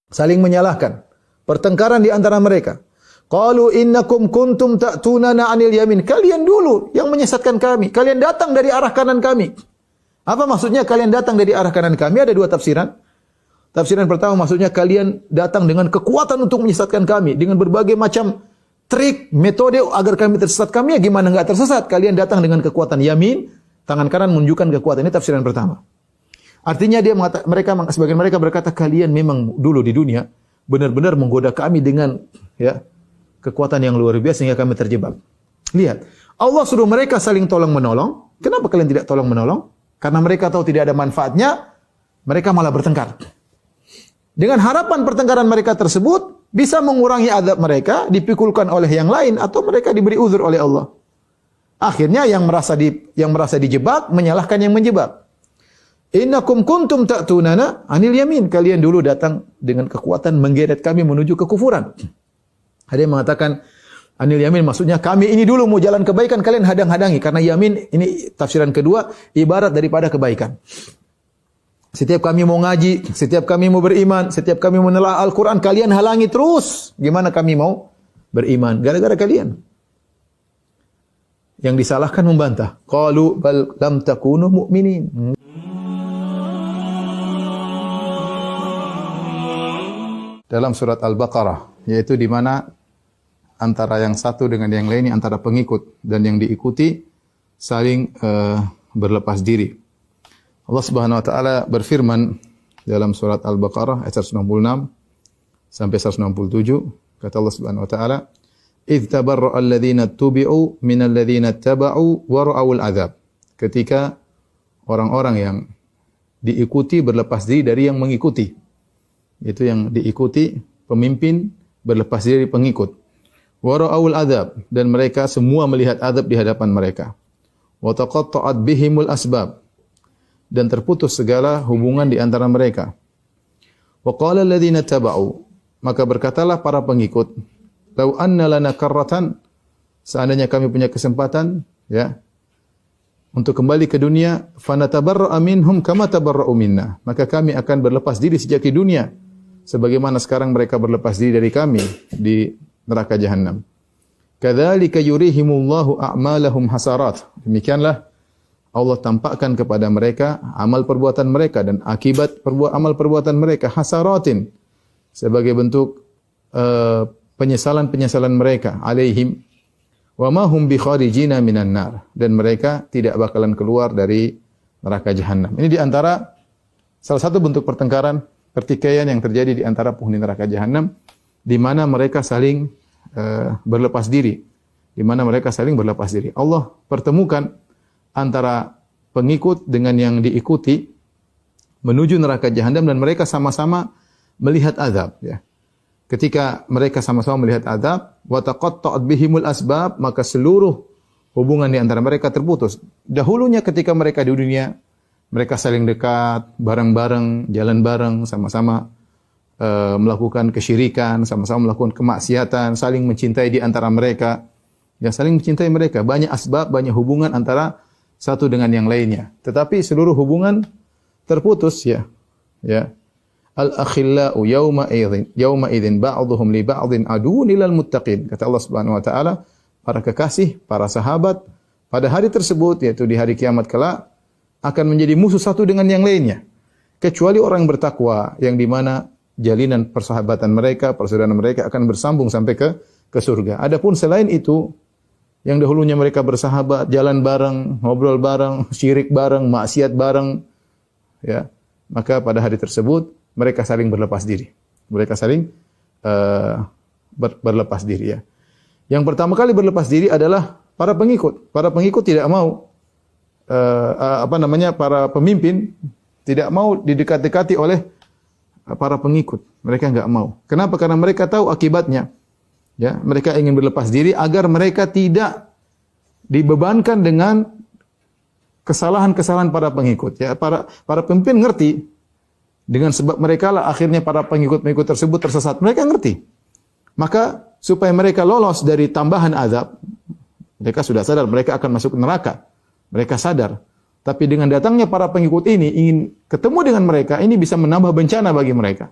Saling menyalahkan. Pertengkaran di antara mereka. Qalu innakum kuntum ta'tunana 'anil yamin. Kalian dulu yang menyesatkan kami. Kalian datang dari arah kanan kami. Apa maksudnya kalian datang dari arah kanan kami? Ada dua tafsiran. Tafsiran pertama maksudnya kalian datang dengan kekuatan untuk menyesatkan kami. Dengan berbagai macam trik, metode agar kami tersesat. Kami ya gimana enggak tersesat? Kalian datang dengan kekuatan yamin. Tangan kanan menunjukkan kekuatan. Ini tafsiran pertama. Artinya sebagian mereka berkata kalian memang dulu di dunia benar-benar menggoda kami dengan kekuatan yang luar biasa sehingga kami terjebak. Lihat, Allah suruh mereka saling tolong menolong. Kenapa kalian tidak tolong menolong? Karena mereka tahu tidak ada manfaatnya, mereka malah bertengkar. Dengan harapan pertengkaran mereka tersebut bisa mengurangi azab mereka, dipikulkan oleh yang lain atau mereka diberi uzur oleh Allah. Akhirnya yang merasa dijebak menyalahkan yang menjebak. Innakum kuntum ta'tunana 'anil yamin. Kalian dulu datang dengan kekuatan menggeret kami menuju kekufuran. Ada yang mengatakan anil yamin maksudnya kami ini dulu mau jalan kebaikan kalian hadang-hadangi karena yamin ini tafsiran kedua ibarat daripada kebaikan. Setiap kami mau ngaji, setiap kami mau beriman, setiap kami mau menelaah Al-Qur'an kalian halangi terus. Gimana kami mau beriman gara-gara kalian? Yang disalahkan membantah. Qalu bal lam takunu mu'minin. Dalam surat Al-Baqarah, yaitu di mana antara yang satu dengan yang lainnya, antara pengikut dan yang diikuti saling berlepas diri. Allah Subhanahu wa taala berfirman dalam surat Al-Baqarah ayat 166 sampai 167, kata Allah Subhanahu wa taala, "Idz tabarra'a alladziina tubi'u minal ladziina ittaba'u wa ra'awul 'adzab." Ketika orang-orang yang diikuti berlepas diri dari yang mengikuti. Itu yang diikuti pemimpin berlepas diri dari pengikut. Wa ra'awul 'adzab, dan mereka semua melihat azab di hadapan mereka. Wa taqatta'at bihimul asbab, dan terputus segala hubungan di antara mereka. Wa qala alladziina taba'u, maka berkatalah para pengikut, "Lau anna lana karratan," seandainya kami punya kesempatan untuk kembali ke dunia, fanatabarra'a minhum kama tabarra'u minna, maka kami akan berlepas diri sejak di dunia sebagaimana sekarang mereka berlepas diri dari kami di neraka jahanam. Kadzalika yurihimullahu a'malahum hasarat. Demikianlah Allah tampakkan kepada mereka amal perbuatan mereka dan akibat amal perbuatan mereka hasaratin, sebagai bentuk penyesalan-penyesalan mereka alaihim wa ma hum bi kharijina minan nar, dan mereka tidak bakalan keluar dari neraka jahanam. Ini di antara salah satu bentuk pertengkaran, pertikaian yang terjadi di antara penghuni neraka jahanam, di mana mereka saling berlepas diri, di mana mereka saling berlepas diri. Allah pertemukan antara pengikut dengan yang diikuti menuju neraka jahanam, dan mereka sama-sama melihat azab. Ketika mereka sama-sama melihat azab, wa taqatta'at bihimul asbab, maka seluruh hubungan di antara mereka terputus. Dahulunya ketika mereka di dunia, mereka saling dekat, bareng-bareng, jalan bareng, sama-sama melakukan kesyirikan, sama-sama melakukan kemaksiatan, saling mencintai di antara mereka. Saling mencintai mereka. Banyak asbab, banyak hubungan antara satu dengan yang lainnya. Tetapi seluruh hubungan terputus Al-akhillau yawma idzin ba'dhum li ba'dhin aduwwun lil muttaqin. Kata Allah Subhanahu wa taala, para kekasih, para sahabat pada hari tersebut, yaitu di hari kiamat kelak, akan menjadi musuh satu dengan yang lainnya, kecuali orang yang bertakwa, yang di mana jalinan persahabatan mereka, persaudaraan mereka akan bersambung sampai ke surga. Adapun selain itu, yang dahulunya mereka bersahabat, jalan bareng, ngobrol bareng, syirik bareng, maksiat bareng, maka pada hari tersebut mereka saling berlepas diri. Mereka saling berlepas diri. Yang pertama kali berlepas diri adalah para pengikut. Para pengikut tidak mau para pemimpin tidak mau didekat-dekati oleh para pengikut. Mereka enggak mau. Kenapa? Karena mereka tahu akibatnya. Mereka ingin berlepas diri agar mereka tidak dibebankan dengan kesalahan-kesalahan para pengikut. Para pemimpin ngerti, dengan sebab mereka lah akhirnya para pengikut-pengikut tersebut tersesat. Mereka ngerti. Maka supaya mereka lolos dari tambahan azab, mereka sudah sadar mereka akan masuk neraka. Mereka sadar. Tapi dengan datangnya para pengikut ini ingin ketemu dengan mereka, ini bisa menambah bencana bagi mereka.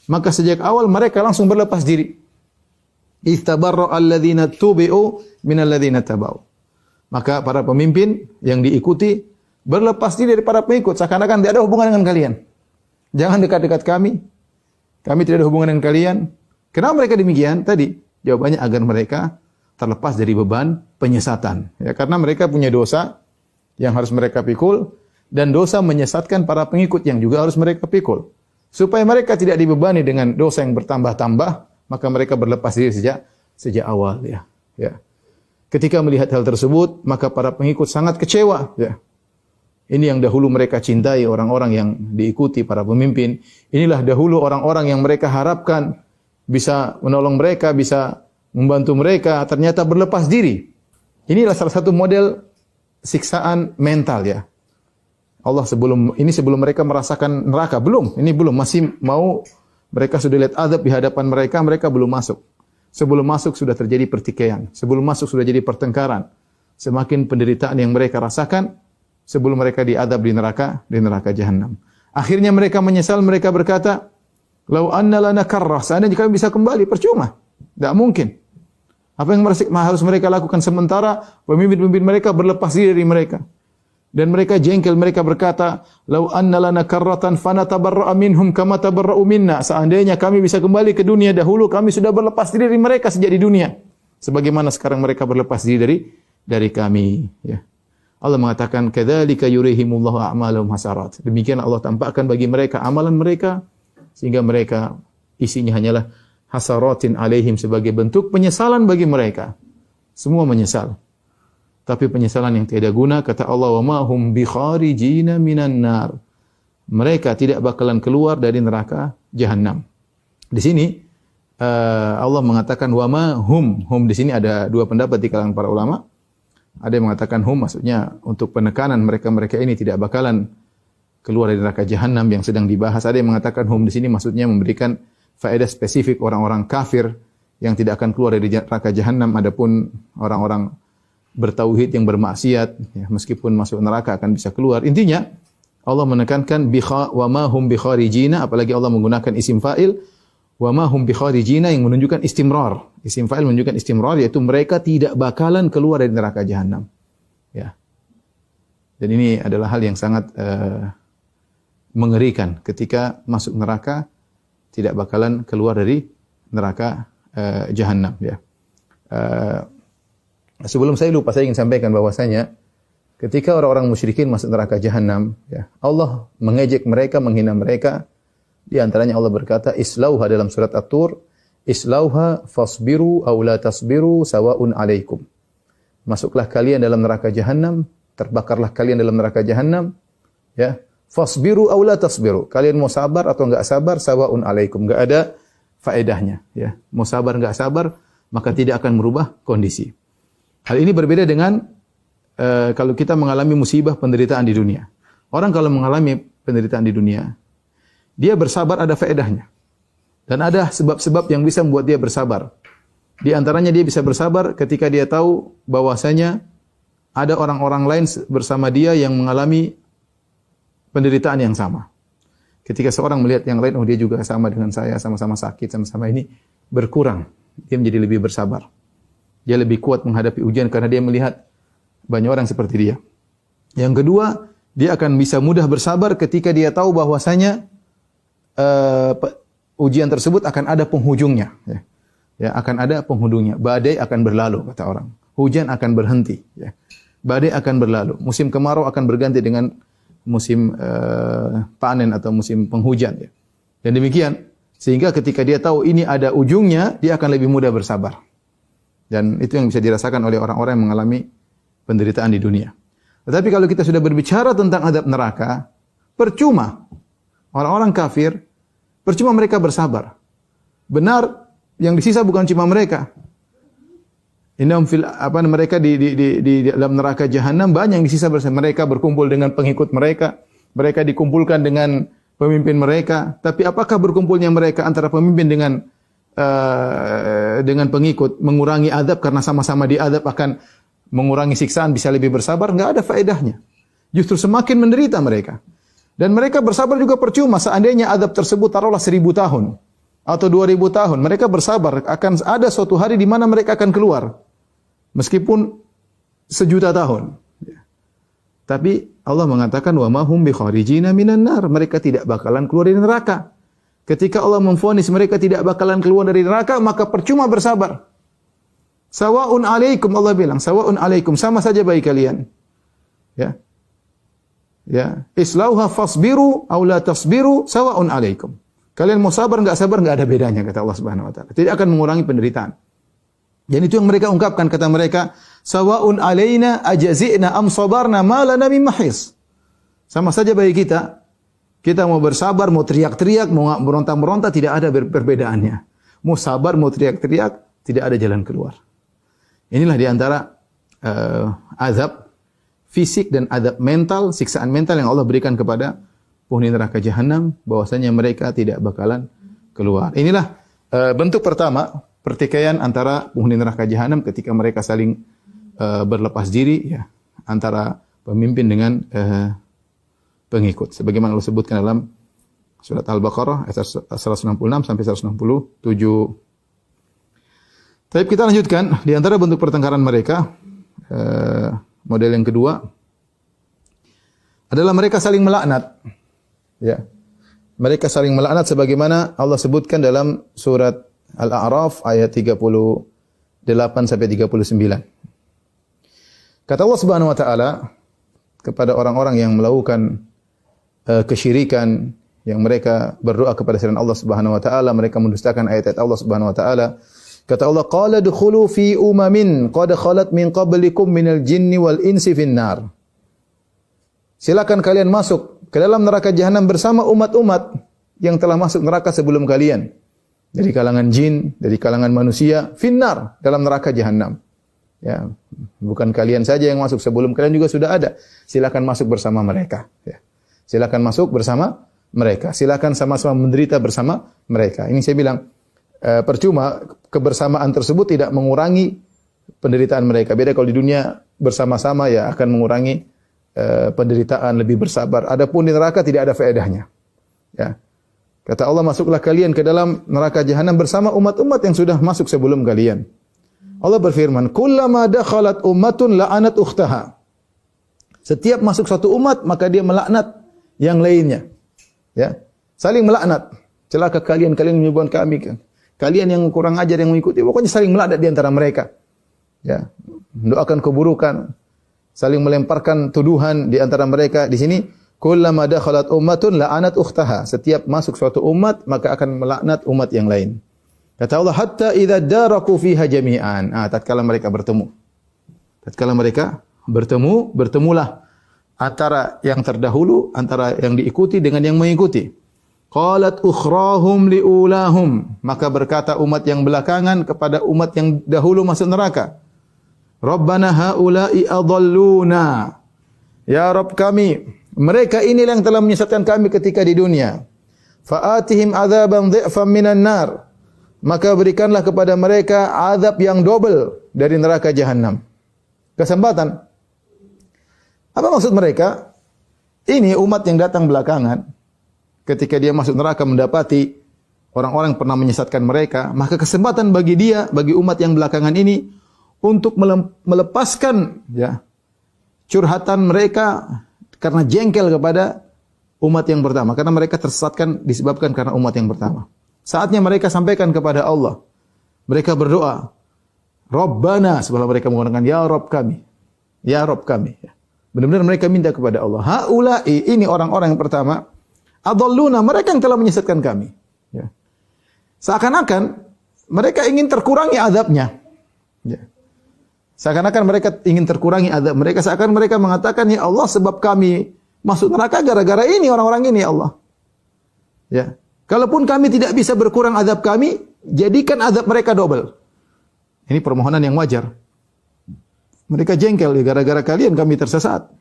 maka sejak awal mereka langsung berlepas diri. Istabarra alladzina tubi'u minal ladzina tabau. Maka para pemimpin yang diikuti berlepas diri dari para pengikut, seakan-akan tidak ada hubungan dengan kalian. Jangan dekat-dekat kami. Kami tidak ada hubungan dengan kalian. Kenapa mereka demikian? Tadi jawabannya agar mereka terlepas dari beban penyesatan. Ya, karena mereka punya dosa yang harus mereka pikul dan dosa menyesatkan para pengikut yang juga harus mereka pikul. Supaya mereka tidak dibebani dengan dosa yang bertambah-tambah, maka mereka berlepas diri sejak awal. Ya. Ketika melihat hal tersebut, maka para pengikut sangat kecewa. Ya. Ini yang dahulu mereka cintai, orang-orang yang diikuti para pemimpin. Inilah dahulu orang-orang yang mereka harapkan bisa menolong mereka, bisa membantu mereka, ternyata berlepas diri. Inilah salah satu model siksaan mental ya. Allah sebelum mereka merasakan neraka, ini belum, masih mau mereka sudah lihat azab di hadapan mereka, mereka belum masuk. Sebelum masuk sudah terjadi pertikaian, sebelum masuk sudah jadi pertengkaran. Semakin penderitaan yang mereka rasakan sebelum mereka diadab di neraka jahanam. Akhirnya mereka menyesal, mereka berkata, "Lau anna lana karrah," seandainya kami bisa kembali, percuma. Tidak mungkin. Apa yang harus mereka lakukan sementara pemimpin-pemimpin mereka berlepas diri dari mereka. Dan mereka jengkel, mereka berkata, "Lau anna lana karratan fanatabarra'a minhum kama tabarra'u minna." Seandainya kami bisa kembali ke dunia dahulu, kami sudah berlepas diri dari mereka sejak di dunia. Sebagaimana sekarang mereka berlepas diri dari kami, ya. Allah mengatakan, "Kadzalika yurihimullahu a'malahum hasarat." Demikian Allah tampakkan bagi mereka amalan mereka sehingga mereka isinya hanyalah hasaratin alaihim, sebagai bentuk penyesalan bagi mereka. Semua menyesal. Tapi penyesalan yang tiada guna, kata Allah, "Wa ma hum bikharijina minan nar." Mereka tidak bakalan keluar dari neraka jahanam. Di sini Allah mengatakan wa ma hum. Hum di sini ada dua pendapat di kalangan para ulama. Ada yang mengatakan hum maksudnya untuk penekanan mereka ini tidak bakalan keluar dari neraka jahanam yang sedang dibahas. Ada yang mengatakan hum di sini maksudnya memberikan faedah spesifik orang-orang kafir yang tidak akan keluar dari neraka jahanam. Adapun orang-orang bertauhid yang bermaksiat, ya, meskipun masuk neraka akan bisa keluar. Intinya Allah menekankan wa ma hum bikharijina, apalagi Allah menggunakan isim fa'il wa ma hum bikharijina yang menunjukkan istimrar. Isim fa'il menunjukkan istimrar, yaitu mereka tidak bakalan keluar dari neraka jahanam. Ya. Dan ini adalah hal yang sangat mengerikan ketika masuk neraka tidak bakalan keluar dari neraka jahanam, ya. Sebelum saya lupa, saya ingin sampaikan bahwasanya ketika orang-orang musyrikin masuk neraka jahanam, ya, Allah mengejek mereka, menghina mereka. Di antaranya Allah berkata, "Islauha" dalam surat At-Tur, "Islauha fasbiru aw la tasbiru sawa'un 'alaikum." Masuklah kalian dalam neraka jahanam, terbakarlah kalian dalam neraka jahanam, ya. Fasbiru aw la tasbiru. Kalian mau sabar atau enggak sabar, sawa'un 'alaikum. Enggak ada faedahnya, ya. Mau sabar enggak sabar, maka tidak akan merubah kondisi. Hal ini berbeda dengan kalau kita mengalami musibah, penderitaan di dunia. Orang kalau mengalami penderitaan di dunia, dia bersabar ada faedahnya. Dan ada sebab-sebab yang bisa membuat dia bersabar. Di antaranya dia bisa bersabar ketika dia tahu bahwasanya ada orang-orang lain bersama dia yang mengalami penderitaan yang sama. Ketika seorang melihat yang lain, oh dia juga sama dengan saya, sama-sama sakit, sama-sama ini, berkurang. Dia menjadi lebih bersabar. Dia lebih kuat menghadapi ujian karena dia melihat banyak orang seperti dia. Yang kedua, dia akan bisa mudah bersabar ketika dia tahu bahwasanya ujian tersebut akan ada penghujungnya. Ya, akan ada penghujungnya. Badai akan berlalu, kata orang. Hujan akan berhenti. Ya. Badai akan berlalu. Musim kemarau akan berganti dengan musim panen atau musim penghujan. Ya. Dan demikian, sehingga ketika dia tahu ini ada ujungnya, dia akan lebih mudah bersabar. Dan itu yang bisa dirasakan oleh orang-orang yang mengalami penderitaan di dunia. Tetapi kalau kita sudah berbicara tentang azab neraka, percuma. Orang-orang kafir, percuma mereka bersabar. Benar, yang disisa bukan cuma mereka. Mereka di dalam neraka jahanam banyak yang disisa bersama mereka, berkumpul dengan pengikut mereka. Mereka dikumpulkan dengan pemimpin mereka. Tapi apakah berkumpulnya mereka antara pemimpin dengan pengikut mengurangi adab karena sama-sama diadab akan mengurangi siksaan, bisa lebih bersabar? Enggak ada faedahnya. Justru semakin menderita mereka. Dan mereka bersabar juga percuma seandainya adab tersebut taruhlah 1000 tahun. atau 2000 tahun, mereka bersabar, akan ada suatu hari di mana mereka akan keluar. Meskipun 1.000.000 tahun. Tapi Allah mengatakan wa ma hum bikharijina minan nar, mereka tidak bakalan keluar dari neraka. Ketika Allah memvonis mereka tidak bakalan keluar dari neraka, maka percuma bersabar. Sawa'un alaikum, Allah bilang, sawa'un alaikum, sama saja bagi kalian. Ya. Ya, islauha fasbiru aw la tasbiru sawa'un alaikum. Kalian mau sabar enggak ada bedanya, kata Allah Subhanahu wa taala. Tidak akan mengurangi penderitaan. Dan itu yang mereka ungkapkan, kata mereka, sawa'un alaina ajazi'na am sabarna ma lana min mahis. Sama saja bagi kita. Kita mau bersabar, mau teriak-teriak, mau berontak-berontak, tidak ada perbedaannya. Mau sabar, mau teriak-teriak, tidak ada jalan keluar. Inilah di antara azab fisik dan azab mental, siksaan mental yang Allah berikan kepada penghuni neraka jahanam, bahwasanya mereka tidak bakalan keluar. Inilah bentuk pertama pertikaian antara penghuni neraka jahanam ketika mereka saling berlepas diri, ya, antara pemimpin dengan pengikut. Sebagaimana Allah sebutkan dalam surat Al-Baqarah ayat 166 sampai 167. Tapi kita lanjutkan, di antara bentuk pertengkaran mereka, model yang kedua adalah mereka saling melaknat. Ya. Mereka saling melaknat sebagaimana Allah sebutkan dalam surat Al-A'raf ayat 38 sampai 39. Kata Allah Subhanahu wa taala kepada orang-orang yang melakukan kesyirikan, yang mereka berdoa kepada selain Allah Subhanahu wa taala, mereka mendustakan ayat-ayat Allah Subhanahu wa taala. Kata Allah, qala dukhulu fi umamin qad khalat min qablikum minal jinni wal insi finnar. Silakan kalian masuk ke dalam neraka jahanam bersama umat-umat yang telah masuk neraka sebelum kalian. Dari kalangan jin, dari kalangan manusia, finnar, dalam neraka jahanam. Ya, bukan kalian saja yang masuk, sebelum kalian juga sudah ada. Silakan masuk bersama mereka. Ya. Silakan masuk bersama mereka. Silakan sama-sama menderita bersama mereka. Ini saya bilang, percuma kebersamaan tersebut tidak mengurangi penderitaan mereka. Beda kalau di dunia bersama-sama, ya akan mengurangi penderitaan, lebih bersabar. Adapun di neraka tidak ada faedahnya. Ya. Kata Allah, masuklah kalian ke dalam neraka jahanam bersama umat-umat yang sudah masuk sebelum kalian. Allah berfirman, kullama dakhalat ummatun la'anat ukhtaha. Setiap masuk satu umat, maka dia melaknat yang lainnya. Ya. Saling melaknat. Celaka kalian, kalian menyebabkan kami. Kalian yang kurang ajar yang mengikuti, pokoknya saling melaknat di antara mereka. Ya, mendoakan keburukan, saling melemparkan tuduhan di antara mereka. Di sini, kullama dakhalat ummatun la'anat ukhtaha. Setiap masuk suatu umat, maka akan melaknat umat yang lain. Kata Allah, hatta idza daraku fiha jami'an. Tatkala mereka bertemu. Tatkala mereka bertemu, bertemulah antara yang terdahulu, antara yang diikuti dengan yang mengikuti. Qalat ukhrahum liulahum, maka berkata umat yang belakangan kepada umat yang dahulu masuk neraka, Rabbana haula'i adalluna. Ya Rabb kami, mereka inilah yang telah menyesatkan kami ketika di dunia. Fa'atihim adzaban dhi'fan minan nar. Maka berikanlah kepada mereka azab yang double dari neraka jahanam. Kesempatan. Apa maksud mereka? Ini umat yang datang belakangan. Ketika dia masuk neraka mendapati orang-orang pernah menyesatkan mereka, maka kesempatan bagi dia, bagi umat yang belakangan ini untuk melepaskan, ya, curhatan mereka karena jengkel kepada umat yang pertama, karena mereka tersesatkan disebabkan karena umat yang pertama. Saatnya mereka sampaikan kepada Allah. Mereka berdoa, Rabbana, sebelum mereka menggunakan ya Rabb kami. Ya Rabb kami. Benar-benar mereka minta kepada Allah. Haula'i, ini orang-orang yang pertama, adalluna, mereka yang telah menyesatkan kami. Ya. Seakan-akan mereka ingin terkurangi azabnya. Ya. Seakan-akan mereka ingin terkurangi azab mereka. Seakan mereka mengatakan, ya Allah, sebab kami masuk neraka gara-gara ini, orang-orang ini, ya Allah. Ya. Kalaupun kami tidak bisa berkurang azab kami, jadikan azab mereka double. Ini permohonan yang wajar. Mereka jengkel, ya, gara-gara kalian kami tersesat.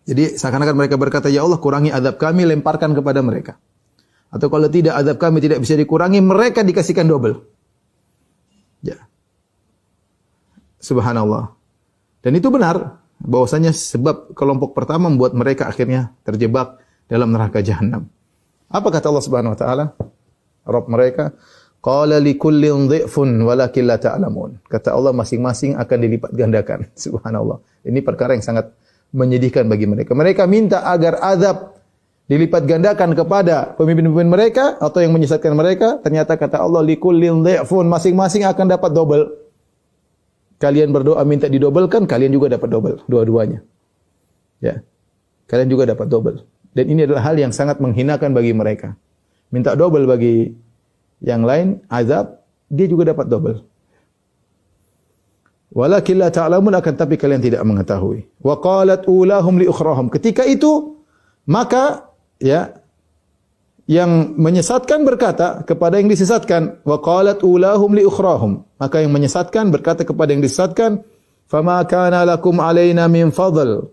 Jadi seakan-akan mereka berkata, ya Allah, kurangi azab kami, lemparkan kepada mereka. Atau kalau tidak, azab kami tidak bisa dikurangi, mereka dikasihkan double. Ya. Subhanallah. Dan itu benar, bahwasanya sebab kelompok pertama membuat mereka akhirnya terjebak dalam neraka jahanam. Apa kata Allah Subhanahu wa taala? Rabb mereka. Qala likullin dhi'fun walakin la ta'lamun. Kata Allah, masing-masing akan dilipat gandakan. Subhanallah. Ini perkara yang sangat menyedihkan bagi mereka. Mereka minta agar azab dilipat gandakan kepada pemimpin-pemimpin mereka atau yang menyesatkan mereka. Ternyata kata Allah, likullin dhi'fun, masing-masing akan dapat double. Kalian berdoa minta didobelkan, kalian juga dapat double, dua-duanya. Ya. Kalian juga dapat double. Dan ini adalah hal yang sangat menghinakan bagi mereka. Minta double bagi yang lain, azab, dia juga dapat double. Walakin la ta'lamun, akan tapi kalian tidak mengetahui. Wa qalat ulahum li ukhrahum. Ketika itu, maka ya yang menyesatkan berkata kepada yang disesatkan, wa qalat ulahum li ukhrahum. Maka yang menyesatkan berkata kepada yang disesatkan, fama kana lakum alaina min fadl.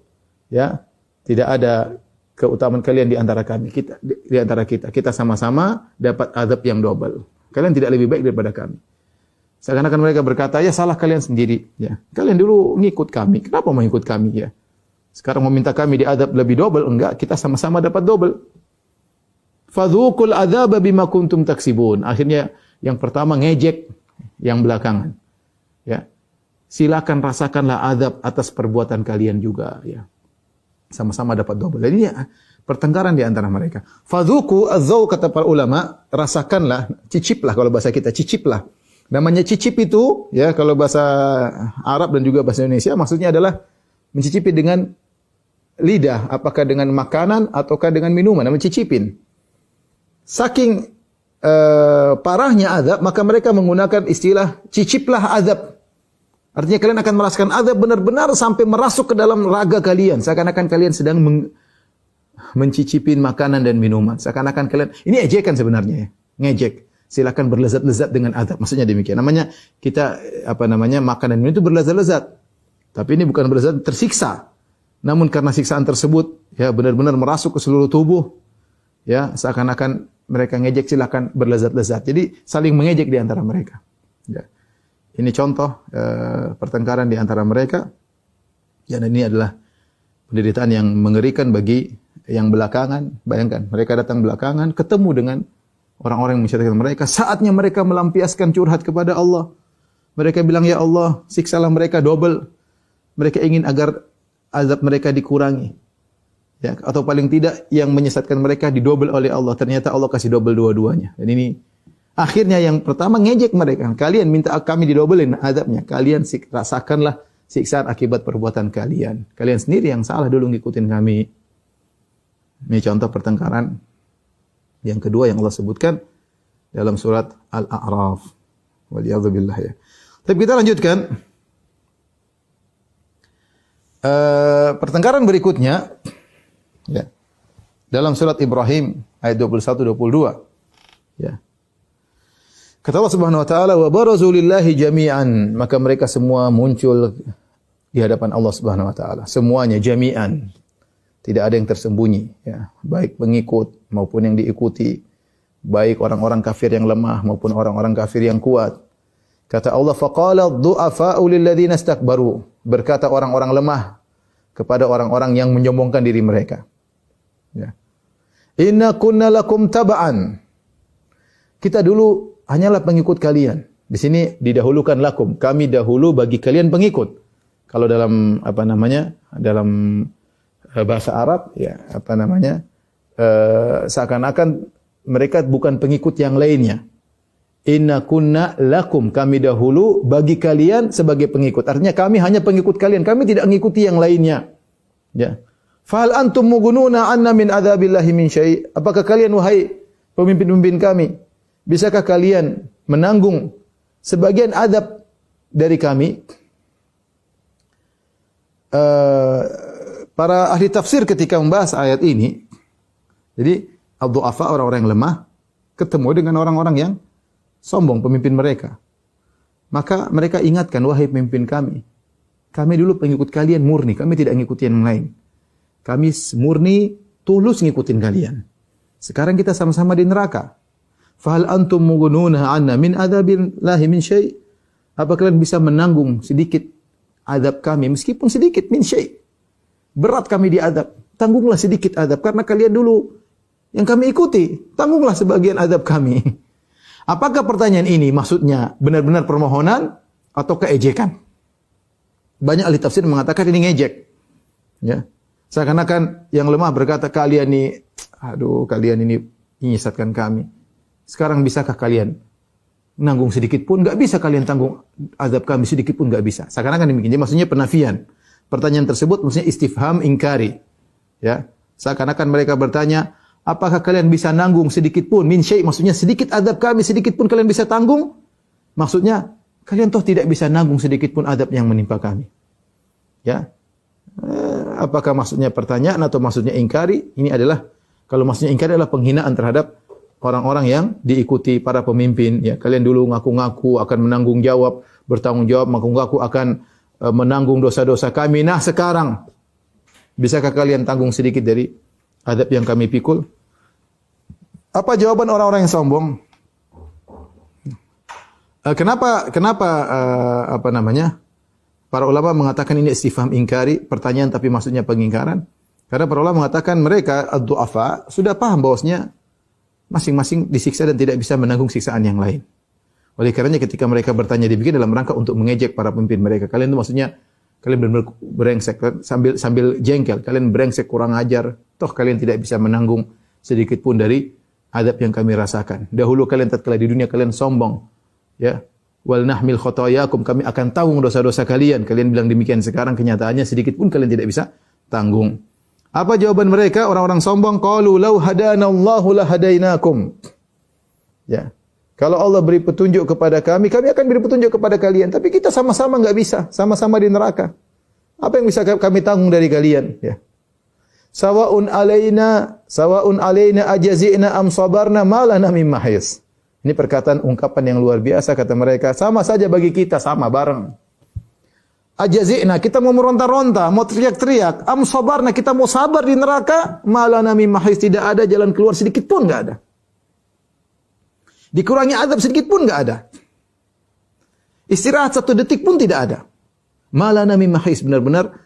Ya, tidak ada keutamaan kalian di antara kami, di antara kita. Kita sama-sama dapat azab yang double. Kalian tidak lebih baik daripada kami. Seakan-akan mereka berkata, ya salah kalian sendiri. Ya, kalian dulu ngikut kami. Kenapa mau ikut kami? Ya, sekarang mau minta kami diazab lebih double? Enggak, kita sama-sama dapat double. Fadzuqul adzaba bima kuntum taksibun. Akhirnya yang pertama ngejek yang belakangan. Ya, silakan rasakanlah azab atas perbuatan kalian juga. Ya, sama-sama dapat double. Jadi ya, pertengkaran di antara mereka. Fadzuqu az-zauq, kata para ulama, rasakanlah, ciciplah kalau bahasa kita, ciciplah. Namanya cicip itu, ya kalau bahasa Arab dan juga bahasa Indonesia, maksudnya adalah mencicipi dengan lidah, apakah dengan makanan ataukah dengan minuman, namanya cicipin. Saking parahnya azab, maka mereka menggunakan istilah ciciplah azab. Artinya kalian akan merasakan azab benar-benar sampai merasuk ke dalam raga kalian. Seakan-akan kalian sedang mencicipin makanan dan minuman. Seakan-akan kalian, ini ejekan sebenarnya ya, ngejek. Silakan berlezat-lezat dengan azab. Maksudnya demikian. Namanya kita makanan ini itu berlezat-lezat. Tapi ini bukan berlezat tersiksa. Namun karena siksaan tersebut ya benar-benar merasuk ke seluruh tubuh. Ya, seakan-akan mereka ngejek, silakan berlezat-lezat. Jadi saling mengejek di antara mereka. Ya. Ini contoh pertengkaran di antara mereka. Dan ini adalah penderitaan yang mengerikan bagi yang belakangan. Bayangkan, mereka datang belakangan, ketemu dengan orang-orang yang mensyariatkan mereka. Saatnya mereka melampiaskan curhat kepada Allah. Mereka bilang, ya Allah, siksalah mereka double. Mereka ingin agar azab mereka dikurangi. Ya, atau paling tidak yang menyesatkan mereka didobel oleh Allah. Ternyata Allah kasih double dua-duanya. Dan ini akhirnya yang pertama ngejek mereka. Kalian minta kami didobelin azabnya. Kalian rasakanlah siksaan akibat perbuatan kalian. Kalian sendiri yang salah dulu ngikutin kami. Ini contoh pertengkaran yang kedua yang Allah sebutkan dalam surat Al-A'raf. Waliyadzubillah ya. Tapi kita lanjutkan. Pertengkaran berikutnya ya. Dalam surat Ibrahim ayat 21-22. Ya. Kata Allah Subhanahu wa taala, wa barazu lillahi jami'an, maka mereka semua muncul di hadapan Allah Subhanahu wa taala, semuanya jami'an. Tidak ada yang tersembunyi, ya, baik pengikut maupun yang diikuti, baik orang-orang kafir yang lemah maupun orang-orang kafir yang kuat. Kata Allah, faqala ad-du'afa'u lil ladzina istakbaru, berkata orang-orang lemah kepada orang-orang yang menyombongkan diri mereka. Ya. Inna kunna lakum taba'an. Kita dulu hanyalah pengikut kalian. Di sini didahulukan lakum, kami dahulu bagi kalian pengikut. Kalau dalam dalam bahasa Arab ya seakan-akan mereka bukan pengikut yang lainnya. Inna kunna lakum, kami dahulu bagi kalian sebagai pengikut. Artinya kami hanya pengikut kalian, kami tidak mengikuti yang lainnya. Ya. Fahal antum mugununa anna min adzabillahi min syai'? Apakah kalian wahai pemimpin-pemimpin kami, bisakah kalian menanggung sebagian azab dari kami? Para ahli tafsir ketika membahas ayat ini, jadi ad-du'afa, orang-orang yang lemah, ketemu dengan orang-orang yang sombong, pemimpin mereka. Maka mereka ingatkan, wahai pemimpin kami dulu pengikut kalian murni, kami tidak ngikutin yang lain. Kami murni, tulus ngikutin kalian. Sekarang kita sama-sama di neraka. Fahal antum mugununa anna min adzabillahi min syai'? Apa kalian bisa menanggung sedikit azab kami, meskipun sedikit, min syai'? Berat kami diazab, tanggunglah sedikit azab karena kalian dulu yang kami ikuti, tanggunglah sebagian azab kami. Apakah pertanyaan ini maksudnya benar-benar permohonan atau keejekan? Banyak ahli tafsir mengatakan ini ngejek. Ya. Seakan-akan yang lemah berkata, kalian ini menyesatkan kami. Sekarang bisakah kalian nanggung sedikit pun? Enggak bisa kalian tanggung azab kami sedikit pun enggak bisa. Seakan-akan demikian. Jadi maksudnya penafian. Pertanyaan tersebut maksudnya istifham ingkari. Ya. Seakan-akan mereka bertanya, apakah kalian bisa nanggung sedikit pun? Min syai' maksudnya sedikit azab kami sedikit pun kalian bisa tanggung? Maksudnya kalian toh tidak bisa nanggung sedikit pun azab yang menimpa kami. Ya. Apakah maksudnya pertanyaan atau maksudnya ingkari? Ini adalah, kalau maksudnya ingkari adalah penghinaan terhadap orang-orang yang diikuti para pemimpin. Ya, kalian dulu ngaku-ngaku akan menanggung jawab, bertanggung jawab, ngaku-ngaku akan menanggung dosa-dosa kami. Nah, sekarang bisakah kalian tanggung sedikit dari azab yang kami pikul? Apa jawaban orang-orang yang sombong? Kenapa para ulama mengatakan ini istifham ingkari, pertanyaan tapi maksudnya pengingkaran? Karena para ulama mengatakan mereka ad-du'afa sudah paham bahwasanya masing-masing disiksa dan tidak bisa menanggung siksaan yang lain. Oleh karenanya ketika mereka bertanya dibikin dalam rangka untuk mengejek para pemimpin mereka. Kalian itu maksudnya kalian benar-benar brengsek, sambil jengkel, kalian brengsek, kurang ajar, toh kalian tidak bisa menanggung sedikit pun dari azab yang kami rasakan. Dahulu kalian tatkala di dunia kalian sombong, ya. Wal nahmil khotoyakum, kami akan tanggung dosa-dosa kalian. Kalian bilang demikian, sekarang kenyataannya sedikit pun kalian tidak bisa tanggung. Apa jawaban mereka orang-orang sombong? Qalu law hadanallahu lahadainakum. Ya. Kalau Allah beri petunjuk kepada kami, kami akan beri petunjuk kepada kalian, tapi kita sama-sama enggak bisa, sama-sama di neraka. Apa yang bisa kami tanggung dari kalian, ya? Sawa'un alaina ajazina am sabarna ma lana min mahis. Ini perkataan ungkapan yang luar biasa, kata mereka, sama saja bagi kita, sama bareng. Ajazina, kita mau meronta-ronta, mau teriak-teriak, am sabarna, kita mau sabar di neraka, ma lana min mahis, tidak ada jalan keluar sedikit pun enggak ada. Dikurangi azab sedikit pun enggak ada. Istirahat satu detik pun tidak ada. Ma lana min mahis, benar-benar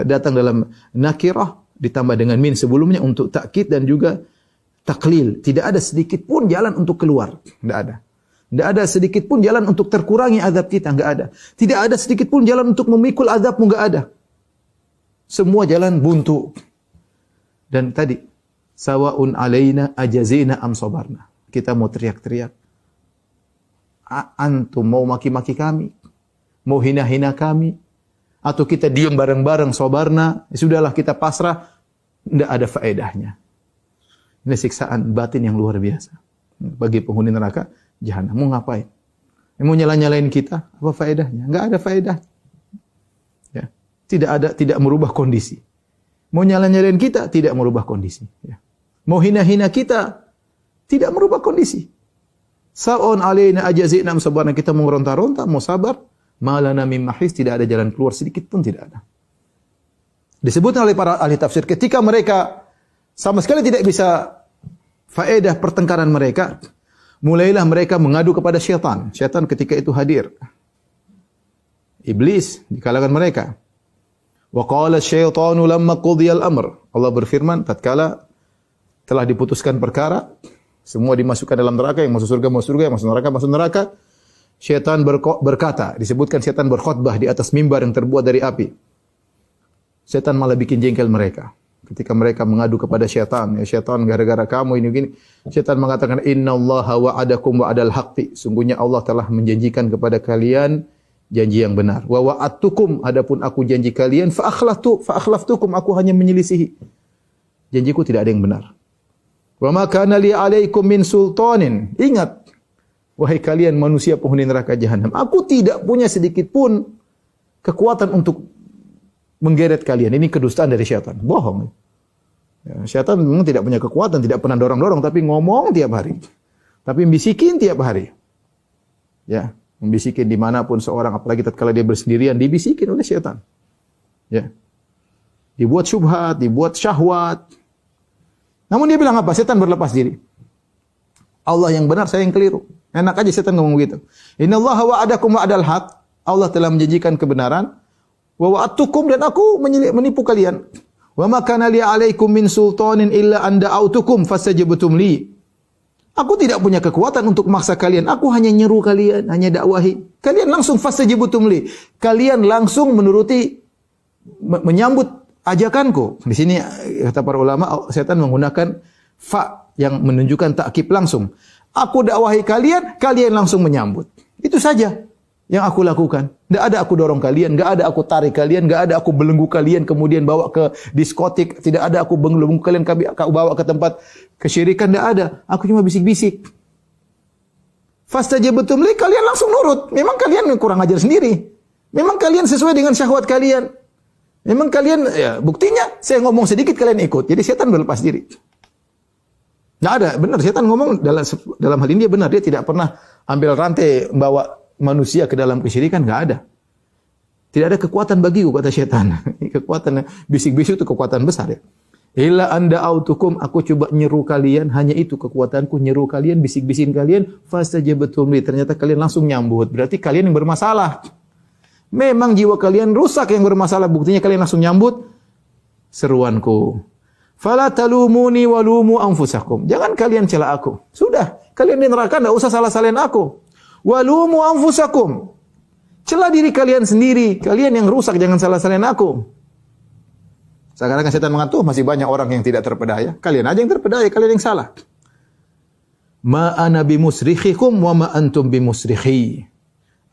datang dalam nakirah ditambah dengan min sebelumnya untuk takkid dan juga taklil. Tidak ada sedikit pun jalan untuk keluar. Tidak ada. Tidak ada sedikit pun jalan untuk terkurangi azab kita. Tidak ada. Tidak ada sedikit pun jalan untuk memikul azabmu. Tidak ada. Semua jalan buntu. Dan tadi, sawa'un alaina ajazina am sabarna. Kita mau teriak-teriak. Antum mau maki-maki kami. Mau hina-hina kami. Atau kita diam bareng-bareng sabarna. Sudahlah kita pasrah. Tidak ada faedahnya. Ini siksaan batin yang luar biasa. Bagi penghuni neraka jahanam. Mau ngapain? Mau nyala-nyalain kita? Apa faedahnya? Enggak ada faedah. Ya. Tidak merubah kondisi. Mau nyala-nyalain kita? Tidak merubah kondisi. Ya. Mau hina-hina kita? Tidak merubah kondisi. Sa'on alaina ajazina sabarna, kita mau ronta-ronta, mau sabar, malana mim mahis, tidak ada jalan keluar sedikit pun tidak ada. Disebutkan oleh para ahli tafsir ketika mereka sama sekali tidak bisa faedah pertengkaran mereka, mulailah mereka mengadu kepada syaitan. Syaitan ketika itu hadir. Iblis di kalangan mereka. Wa qala asyaitanu lamma qudiyal amr. Allah berfirman tatkala telah diputuskan perkara, semua dimasukkan dalam neraka, yang masuk surga masuk surga, yang masuk neraka masuk neraka. Syaitan berkata, disebutkan syaitan berkhutbah di atas mimbar yang terbuat dari api. Syaitan malah bikin jengkel mereka. Ketika mereka mengadu kepada syaitan, ya syaitan gara-gara kamu ini begini. Syaitan mengatakan, innallaha wa'adakum wa'adal haqqi. Sungguhnya Allah telah menjanjikan kepada kalian janji yang benar. Wa wa'adtukum, adapun aku janji kalian, fa'akhlaftukum, aku hanya menyelisihi. Janjiku tidak ada yang benar. Wa ma kana li 'alaikum min sultanin. Ingat, wahai kalian manusia penghuni neraka jahanam, aku tidak punya sedikit pun kekuatan untuk menggeret kalian. Ini kedustaan dari syaitan. Bohong. Ya, syaitan memang tidak punya kekuatan, tidak pernah dorong-dorong, tapi ngomong tiap hari. Tapi bisikin tiap hari. Ya, membisikin dimanapun seorang, apalagi tatkala dia bersendirian, dibisikin oleh syaitan. Ya. Dibuat syubhat, dibuat syahwat. Namun dia bilang apa? Syaitan berlepas diri. Allah yang benar, saya yang keliru. Enak aja syaitan ngomong begitu. Innallaha wa'adakum wa'adal haq. Allah telah menjanjikan kebenaran. Wa wa'adtukum, dan aku menipu kalian. Wa ma kana li 'alaikum min sultanin illa an da'autukum fastajabtum li. Aku tidak punya kekuatan untuk memaksa kalian. Aku hanya nyeru kalian, hanya dakwahi. Kalian langsung fastajibutum li. Kalian langsung menuruti, menyambut ajakanku. Di sini kata para ulama, setan menggunakan fa yang menunjukkan takkib langsung. Aku dakwahi kalian, kalian langsung menyambut. Itu saja yang aku lakukan. Tidak ada aku dorong kalian, tidak ada aku tarik kalian, tidak ada aku belenggu kalian kemudian bawa ke diskotik, tidak ada aku belenggu kalian bawa ke tempat kesyirikan, tidak ada. Aku cuma bisik-bisik. Fastajabtum li, kalian langsung nurut. Memang kalian kurang ajar sendiri. Memang kalian sesuai dengan syahwat kalian. Memang kalian, ya buktinya saya ngomong sedikit kalian ikut. Jadi setan berlepas diri. Tidak ada, benar setan ngomong dalam hal ini dia benar, dia tidak pernah ambil rantai membawa manusia ke dalam kesyirikan, enggak ada. Tidak ada kekuatan bagiku, kata setan. Kekuatan bisik-bisik itu kekuatan besar ya. Illa anda autukum, aku coba nyeru kalian, hanya itu kekuatanku, nyeru kalian, bisik-bisikin kalian, fastajabtum li. Ternyata kalian langsung nyambut. Berarti kalian yang bermasalah. Memang jiwa kalian rusak yang bermasalah, buktinya kalian langsung nyambut seruanku. Fala talumuni walumu anfusakum. Jangan kalian cela aku. Sudah, kalian di neraka enggak usah salah-salahin aku. Walumu anfusakum. Celah diri kalian sendiri. Kalian yang rusak, jangan salah-salahin aku. Sekarang setan mengatakan masih banyak orang yang tidak terpedaya. Kalian aja yang terpedaya, kalian yang salah. Ma ana bimusrikhikum wa ma antum bimusrikhi.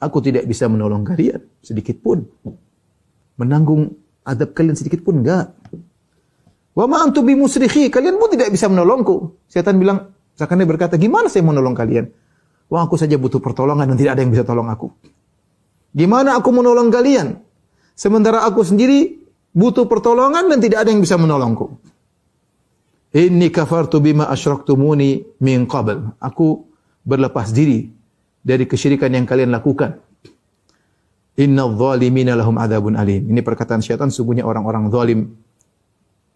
Aku tidak bisa menolong kalian sedikit pun. Menanggung adab kalian sedikit pun enggak. Wa ma antum bimusrikhi, kalian pun tidak bisa menolongku. Setan bilang, seakan dia berkata, gimana saya mau menolong kalian? Wah, aku saja butuh pertolongan dan tidak ada yang bisa tolong aku. Gimana aku menolong kalian? Sementara aku sendiri butuh pertolongan dan tidak ada yang bisa menolongku. Inni kafartu bima asyraktumuni min qabl. Aku berlepas diri dari kesyirikan yang kalian lakukan. Innadh dhalimina lahum adzabun alim. Ini perkataan syaitan, sungguhnya orang-orang zalim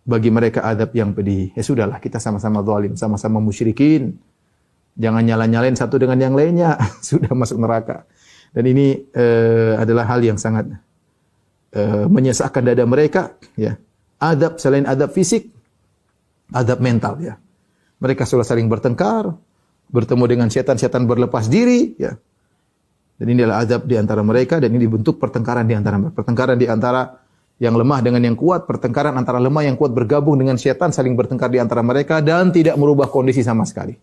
bagi mereka azab yang pedih. Ya sudahlah, kita sama-sama zalim, sama-sama musyrikin. Jangan nyala-nyalain satu dengan yang lainnya. Sudah masuk neraka. Dan ini adalah hal yang sangat menyesakkan dada mereka. Ya. Adab selain adab fisik, adab mental. Ya. Mereka sudah saling bertengkar, bertemu dengan setan-setan berlepas diri. Ya. Dan ini adalah adab di antara mereka. Dan ini dibentuk pertengkaran di antara mereka. Pertengkaran di antara yang lemah dengan yang kuat. Pertengkaran antara lemah yang kuat bergabung dengan setan, saling bertengkar di antara mereka. Dan tidak merubah kondisi sama sekali.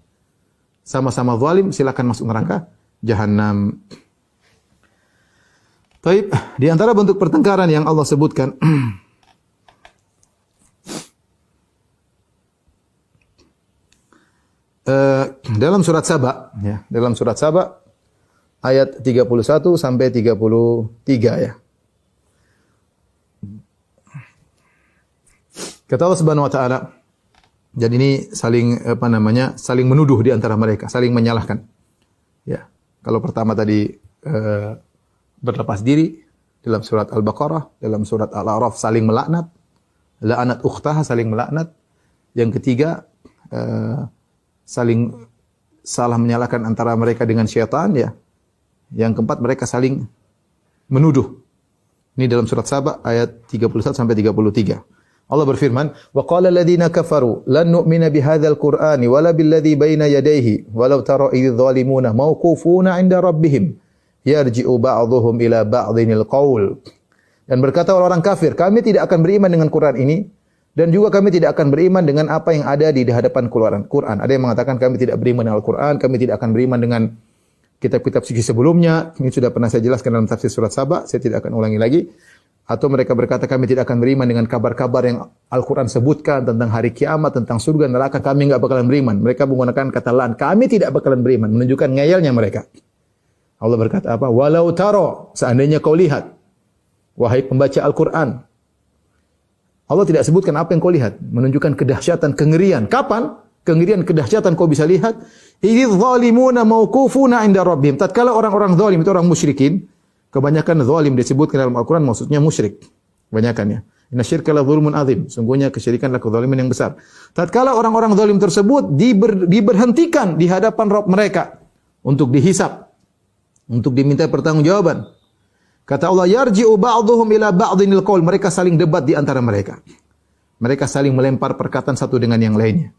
Sama-sama zalim, silakan masuk neraka Jahannam. Taib, di antara bentuk pertengkaran yang Allah sebutkan dalam surat Saba, ya, dalam surat Saba ayat 31 sampai 33 ya. Kata Allah Subhanahu wa taala, dan ini saling saling menuduh di antara mereka, saling menyalahkan. Ya. Kalau pertama tadi berlepas diri dalam surat Al-Baqarah, dalam surat Al-A'raf saling melaknat, la'anat ukhtaha, saling melaknat. Yang ketiga saling salah menyalahkan antara mereka dengan syaitan ya. Yang keempat mereka saling menuduh. Ini dalam surat Saba ayat 31 sampai 33. Allah berfirman, "Wa qala alladziina kafaru lan nu'mina bihadzal qur'ani wala billadzi baina yadayhi walau tara idz zalimuna mauqufuna 'inda rabbihim yarji'u ba'dhuhum ila ba'dhinil qaul." Dan berkata orang kafir, kami tidak akan beriman dengan Quran ini dan juga kami tidak akan beriman dengan apa yang ada di hadapan Quran. Ada yang mengatakan kami tidak beriman dengan Al-Quran, kami tidak akan beriman dengan kitab-kitab suci sebelumnya. Ini sudah pernah saya jelaskan dalam tafsir surat Saba, saya tidak akan ulangi lagi. Atau mereka berkata kami tidak akan beriman dengan kabar-kabar yang Al-Quran sebutkan tentang hari kiamat, tentang surga, neraka, kami enggak bakalan beriman. Mereka menggunakan kata lan, kami tidak bakalan beriman, menunjukkan ngeyelnya mereka. Allah berkata apa? Walau taro, seandainya kau lihat, wahai pembaca Al-Quran. Allah tidak sebutkan apa yang kau lihat, menunjukkan kedahsyatan, kengerian. Kapan? Kengerian, kedahsyatan kau bisa lihat. Idz zalimuna mauqufuna 'inda rabbihim. Tatkala orang-orang zalim itu orang musyrikin, kebanyakan zalim disebutkan dalam Al-Quran maksudnya musyrik. Kebanyakan ya. Inna syirka la dzulmun azim. Sungguhnya kesyirikan adalah kezaliman yang besar. Tatkala orang-orang zalim tersebut diberhentikan di hadapan Rabb mereka untuk dihisab, untuk diminta pertanggungjawaban. Kata Allah, yarji'u ba'dhuhum ila ba'dhinil qaul. Mereka saling debat di antara mereka. Mereka saling melempar perkataan satu dengan yang lainnya.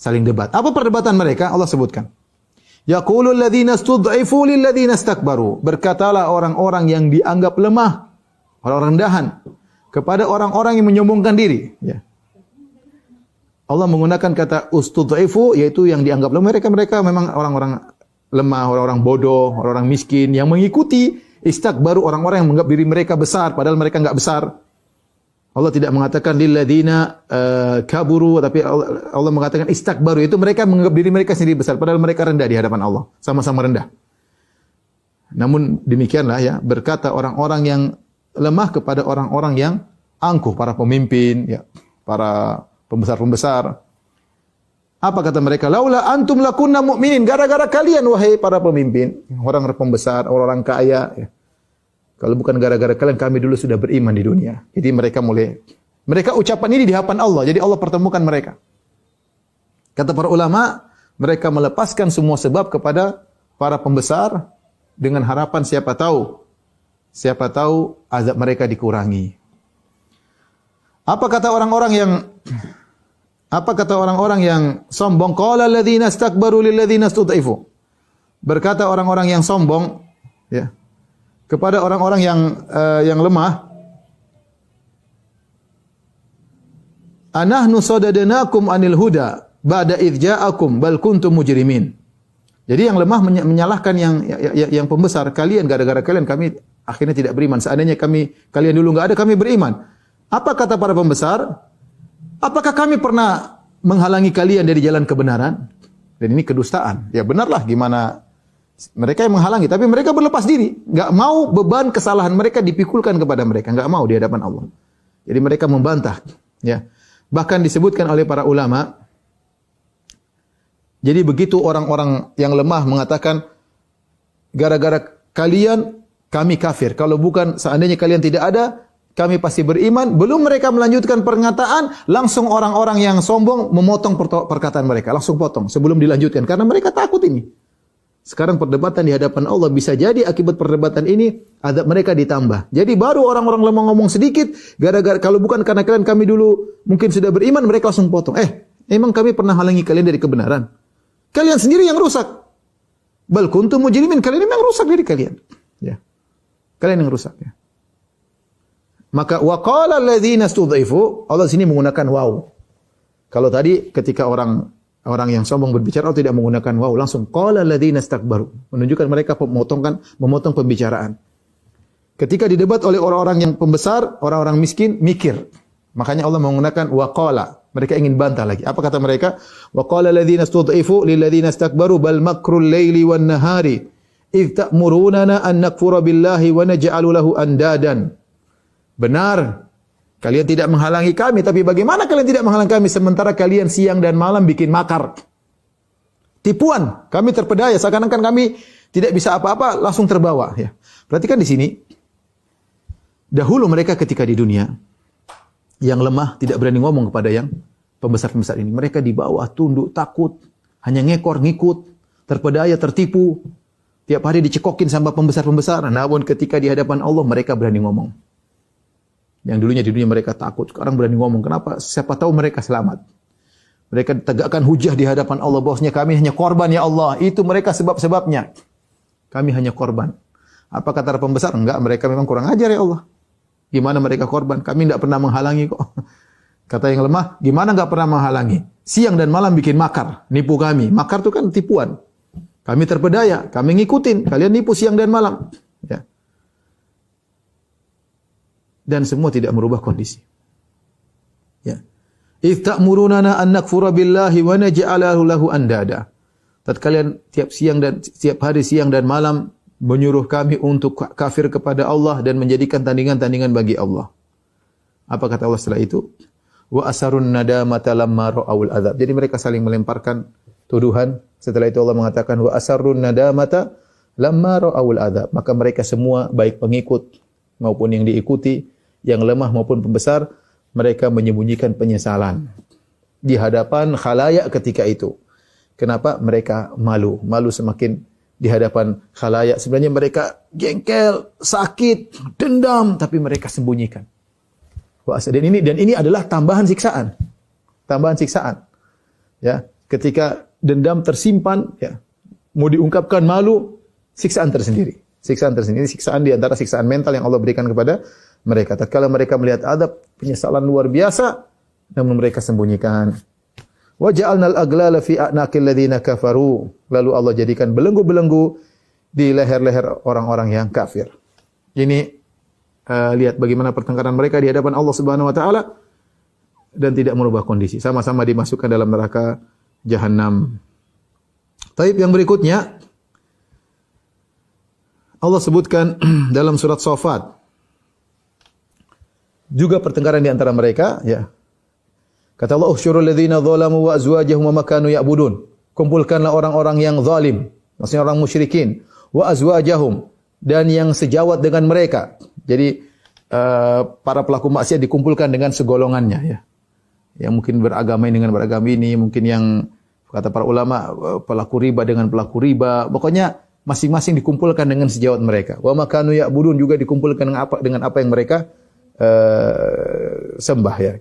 Saling debat. Apa perdebatan mereka? Allah sebutkan. Yaqulul ladzina istud'ifu lil ladzina istakbaru. Berkatalah orang-orang yang dianggap lemah, orang rendahan, kepada orang-orang yang menyombongkan diri. Ya. Allah menggunakan kata ustud'ifu, yaitu yang dianggap lemah. Mereka memang orang-orang lemah, orang-orang bodoh, orang-orang miskin yang mengikuti. Istakbaru, orang-orang yang menganggap diri mereka besar, padahal mereka enggak besar. Allah tidak mengatakan lilladzina kaburu, tapi Allah mengatakan istakbaru, itu mereka menganggap diri mereka sendiri besar, padahal mereka rendah di hadapan Allah, sama-sama rendah. Namun demikianlah ya, berkata orang-orang yang lemah kepada orang-orang yang angkuh, para pemimpin, ya, para pembesar-pembesar. Apa kata mereka? Laula antum lakunna mu'minin, gara-gara kalian wahai para pemimpin, orang pembesar, orang kaya, ya. Kalau bukan gara-gara kalian, kami dulu sudah beriman di dunia. Jadi mereka ucapan ini di hadapan Allah. Jadi Allah pertemukan mereka. Kata para ulama, mereka melepaskan semua sebab kepada para pembesar dengan harapan siapa tahu azab mereka dikurangi. Apa kata orang-orang yang sombong? Qala alladzina istakbaru lil ladzina istud'ifu. Berkata orang-orang yang sombong, ya, kepada orang-orang yang lemah, anahnu sadadnakum anil huda ba'da idz ja'akum bal kuntum mujrimin. Jadi yang lemah menyalahkan yang pembesar, kalian gara-gara kalian kami akhirnya tidak beriman. Seandainya kalian dulu enggak ada, kami beriman. Apa kata para pembesar? Apakah kami pernah menghalangi kalian dari jalan kebenaran? Dan ini kedustaan. Ya benarlah, gimana mereka yang menghalangi, tapi mereka berlepas diri, enggak mau beban kesalahan mereka dipikulkan kepada mereka, enggak mau di hadapan Allah. Jadi mereka membantah, ya. Bahkan disebutkan oleh para ulama, jadi begitu orang-orang yang lemah mengatakan gara-gara kalian kami kafir, kalau bukan seandainya kalian tidak ada, kami pasti beriman. Belum mereka melanjutkan pernyataan, langsung orang-orang yang sombong memotong perkataan mereka, langsung potong sebelum dilanjutkan karena mereka takut ini. Sekarang perdebatan di hadapan Allah, bisa jadi akibat perdebatan ini azab mereka ditambah. Jadi baru orang-orang lemah ngomong sedikit, gara-gara kalau bukan karena kalian kami dulu mungkin sudah beriman, mereka langsung potong. Emang kami pernah halangi kalian dari kebenaran? Kalian sendiri yang rusak. Bal kuntum mujrimin, kalian memang rusak diri kalian. Ya. Kalian yang rusak, ya. Maka wa qala alladzina istud'ifu, Allah sini menggunakan waw. Kalau tadi ketika orang yang sombong berbicara, Allah tidak menggunakan waw, langsung qala alladzina istakbaru, menunjukkan mereka memotong pembicaraan. Ketika didebat oleh orang-orang yang pembesar, orang-orang miskin mikir. Makanya Allah menggunakan wa qala. Mereka ingin bantah lagi. Apa kata mereka? Wa qala alladzina istud'ifu lil ladzina istakbaru bal makrul laili wan nahari idz ta'murunana an nakfura billahi wa naj'alu lahu andadan. Benar, kalian tidak menghalangi kami, tapi bagaimana kalian tidak menghalangi kami sementara kalian siang dan malam bikin makar? Tipuan, kami terpedaya, seakan-akan kami tidak bisa apa-apa, langsung terbawa. Ya. Perhatikan di sini, dahulu mereka ketika di dunia, yang lemah tidak berani ngomong kepada yang pembesar-pembesar ini. Mereka di bawah, tunduk, takut, hanya ngekor, ngikut, terpedaya, tertipu. Tiap hari dicekokin sama pembesar-pembesar, namun ketika di hadapan Allah mereka berani ngomong. Yang dulunya di dunia mereka takut, sekarang berani ngomong. Kenapa? Siapa tahu mereka selamat. Mereka tegakkan hujah di hadapan Allah, bahwasanya kami hanya korban ya Allah. Itu mereka sebab-sebabnya. Kami hanya korban. Apa kata pembesar? Enggak, mereka memang kurang ajar ya Allah. Gimana mereka korban? Kami tidak pernah menghalangi kok. Kata yang lemah, gimana enggak pernah menghalangi? Siang dan malam bikin makar, nipu kami. Makar itu kan tipuan. Kami terpedaya, kami ngikutin. Kalian nipu siang dan malam. Ya. Dan semua tidak merubah kondisi. Ya. Idz ta'murunana an nakfura billahi wa naj'alahu lahu andada. Tatkala kalian tiap hari siang dan malam menyuruh kami untuk kafir kepada Allah dan menjadikan tandingan-tandingan bagi Allah. Apa kata Allah setelah itu? Wa asarun nadamata lamma ra'awul adzab. Jadi mereka saling melemparkan tuduhan. Setelah itu Allah mengatakan wa asarun nadamata lamma ra'awul adzab. Maka mereka semua baik pengikut maupun yang diikuti, yang lemah maupun pembesar, mereka menyembunyikan penyesalan di hadapan khalayak ketika itu. Kenapa? Mereka malu. Malu semakin di hadapan khalayak. Sebenarnya mereka jengkel, sakit, dendam, tapi mereka sembunyikan. Dan ini adalah tambahan siksaan. Tambahan siksaan. Ya. ketika dendam tersimpan, ya, mau diungkapkan malu, siksaan tersendiri. Siksaan tersendiri, siksaan di antara siksaan mental yang Allah berikan kepada mereka. Tatkala mereka melihat adab, penyesalan luar biasa, namun mereka sembunyikan. Wa ja'alnal aglala fi a'naqil ladzina kafaru. Lalu Allah jadikan belenggu-belenggu di leher-leher orang-orang yang kafir. Ini lihat bagaimana pertengkaran mereka di hadapan Allah Subhanahu wa taala dan tidak merubah kondisi. Sama-sama dimasukkan dalam neraka Jahannam. Taib yang berikutnya Allah sebutkan dalam surat Shafat juga pertengkaran di antara mereka, ya. Kata Allah, "Usyurul ladzina dzalamu wa azwajahum wa ma kanu ya'budun." Kumpulkanlah orang-orang yang zalim, maksudnya orang musyrikin, wa azwajahum, dan yang sejawat dengan mereka. Jadi para pelaku maksiat dikumpulkan dengan segolongannya, ya. Yang mungkin beragama ini dengan beragama ini, mungkin yang kata para ulama pelaku riba dengan pelaku riba. Pokoknya masing-masing dikumpulkan dengan sejawat mereka. Wa ma kanu ya'budun juga dikumpulkan dengan apa yang mereka sembah, ya.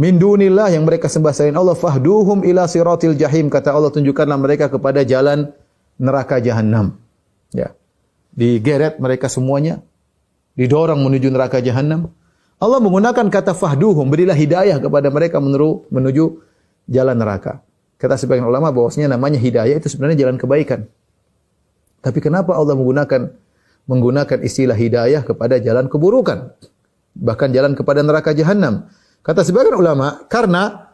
Min dunillah, yang mereka sembah selain Allah, fahduhum ila siratil jahim. Kata Allah, tunjukkanlah mereka kepada jalan neraka Jahannam. Ya. Digeret mereka semuanya, didorong menuju neraka Jahannam. Allah menggunakan kata fahduhum, berilah hidayah kepada mereka menuju jalan neraka. Kata sebagian ulama bahwasanya namanya hidayah itu sebenarnya jalan kebaikan. Tapi kenapa Allah menggunakan istilah hidayah kepada jalan keburukan? Bahkan jalan kepada neraka Jahannam. Kata sebagian ulama, karena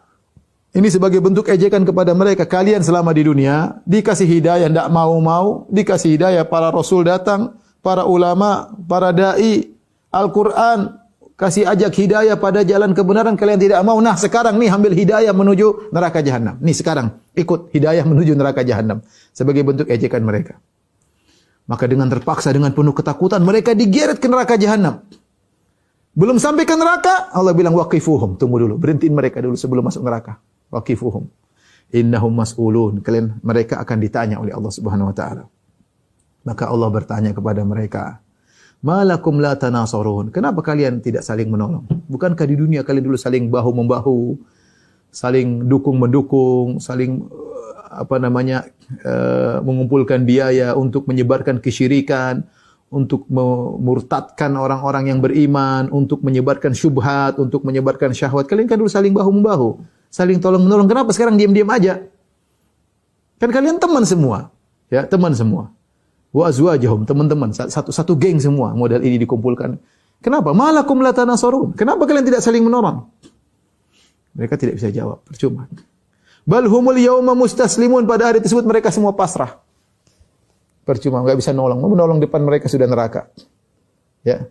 ini sebagai bentuk ejekan kepada mereka. Kalian selama di dunia dikasih hidayah, tidak mau-mau, dikasih hidayah, para rasul datang, para ulama, para dai, Al-Quran, kasih ajak hidayah pada jalan kebenaran, kalian tidak mau. Nah sekarang nih ambil hidayah menuju neraka Jahannam. Nih sekarang ikut hidayah menuju neraka Jahannam. Sebagai bentuk ejekan mereka. Maka dengan terpaksa, dengan penuh ketakutan, mereka digeret ke neraka Jahannam. Belum sampai ke neraka, Allah bilang waqifuhum, tunggu dulu, berhentiin mereka dulu sebelum masuk neraka. Waqifuhum, innahum mas'ulun, mereka akan ditanya oleh Allah Subhanahu wa taala. Maka Allah bertanya kepada mereka, malakum la tanasarun, kenapa kalian tidak saling menolong? Bukankah di dunia kalian dulu saling bahu membahu, saling dukung mendukung, saling mengumpulkan biaya untuk menyebarkan kesyirikan, untuk memurtadkan orang-orang yang beriman, untuk menyebarkan syubhat, untuk menyebarkan syahwat. Kalian kan dulu saling bahu-membahu, saling tolong-menolong. Kenapa sekarang diam-diam aja? Kan kalian teman semua. Ya, teman semua. Wa azwajahum, teman-teman, satu geng semua model ini dikumpulkan. Kenapa? Malakum la tanasarun. Kenapa kalian tidak saling menolong? Mereka tidak bisa jawab, percuma. Bal humul yauma mustaslimun, pada hari tersebut mereka semua pasrah. Percuma, enggak bisa nolong. Mau menolong depan mereka sudah neraka. Ya.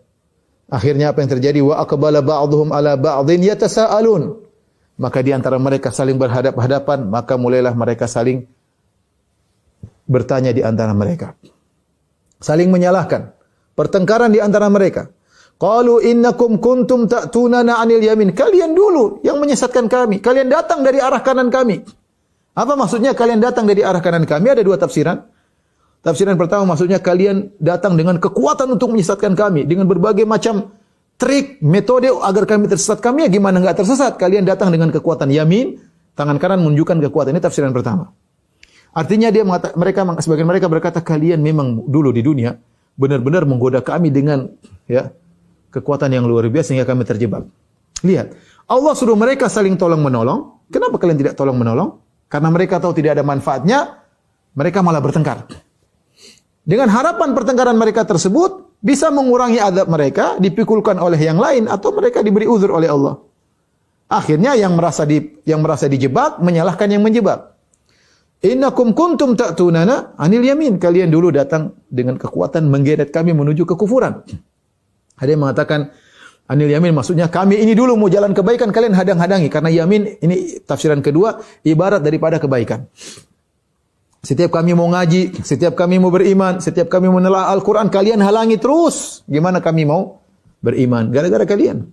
Akhirnya apa yang terjadi? Wa aqbala ba'dhum ala ba'dhin yatasaalun. Maka di antara mereka saling berhadap-hadapan, maka mulailah mereka saling bertanya di antara mereka. Saling menyalahkan. Pertengkaran di antara mereka. Qalu innakum kuntum ta'tunana 'anil yamin. Kalian dulu yang menyesatkan kami. Kalian datang dari arah kanan kami. Apa maksudnya kalian datang dari arah kanan kami? Ada dua tafsiran. Tafsiran pertama maksudnya kalian datang dengan kekuatan untuk menyesatkan kami. Dengan berbagai macam trik, metode agar kami tersesat. Kami ya gimana enggak tersesat? Kalian datang dengan kekuatan yamin. Tangan kanan menunjukkan kekuatan. Ini tafsiran pertama. Artinya sebagian mereka berkata kalian memang dulu di dunia benar-benar menggoda kami dengan kekuatan yang luar biasa sehingga kami terjebak. Lihat, Allah suruh mereka saling tolong menolong. Kenapa kalian tidak tolong menolong? Karena mereka tahu tidak ada manfaatnya, mereka malah bertengkar. Dengan harapan pertengkaran mereka tersebut bisa mengurangi azab mereka, dipikulkan oleh yang lain atau mereka diberi uzur oleh Allah. Akhirnya yang merasa dijebak menyalahkan yang menjebak. Innakum kuntum ta'tunana 'anil yamin. Kalian dulu datang dengan kekuatan menggeret kami menuju kekufuran. Ada yang mengatakan anil yamin maksudnya kami ini dulu mau jalan kebaikan, kalian hadang-hadangi. Karena yamin ini tafsiran kedua ibarat daripada kebaikan. Setiap kami mau ngaji, setiap kami mau beriman, setiap kami menelaah Al-Quran, kalian halangi terus. Gimana kami mau beriman? Gara-gara kalian.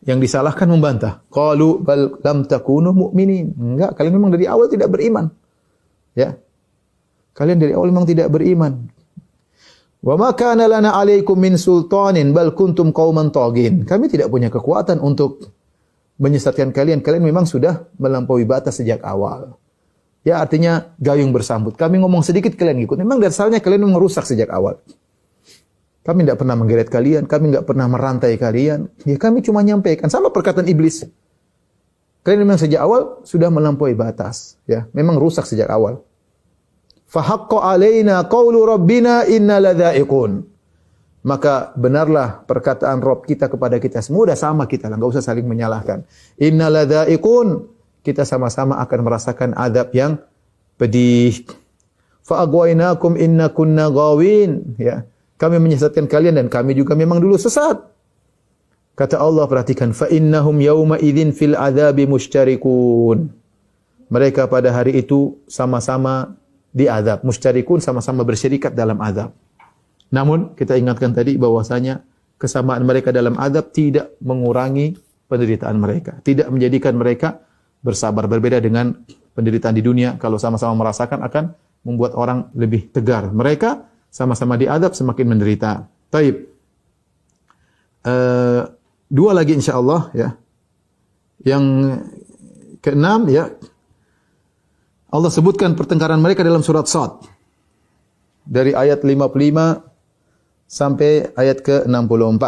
Yang disalahkan membantah. Qalu bal lam takunu mu'minin. Enggak, kalian memang dari awal tidak beriman. Ya. Kalian dari awal memang tidak beriman. Wa ma kana lana 'alaikum min sultanin bal kuntum qauman taghin. Kami tidak punya kekuatan untuk menyesatkan kalian, kalian memang sudah melampaui batas sejak awal. Ya artinya gayung bersambut. Kami ngomong sedikit kalian ikut. Memang dasarnya kalian memang rusak sejak awal. Kami tidak pernah menggeret kalian, kami tidak pernah merantai kalian. Ya kami cuma nyampaikan. Sama perkataan iblis. Kalian memang sejak awal sudah melampaui batas. Ya, memang rusak sejak awal. Fahaqqa alaina qawlu rabbina inna ladza'iqun. Maka benarlah perkataan Rabb kita kepada kita semua. Udah sama kita lah, enggak usah saling menyalahkan. Inna ladza'iqun. Kita sama-sama akan merasakan azab yang pedih. Fa aghwaynakum inna kunna ghawin. Ya. Kami menyesatkan kalian dan kami juga memang dulu sesat. Kata Allah, perhatikan, fa innahum yauma idzin fil adzabi musytarikun. Mereka pada hari itu sama-sama diazab, musytarikun, sama-sama bersyirikat dalam azab. Namun kita ingatkan tadi bahwasanya kesamaan mereka dalam azab tidak mengurangi penderitaan mereka, tidak menjadikan mereka bersabar. Berbeda dengan penderitaan di dunia, kalau sama-sama merasakan akan membuat orang lebih tegar. Mereka sama-sama diadab, semakin menderita. Taib. Dua lagi insyaallah ya. Yang keenam ya. Allah sebutkan pertengkaran mereka dalam surat Shad. Dari ayat 55 sampai ayat ke-64.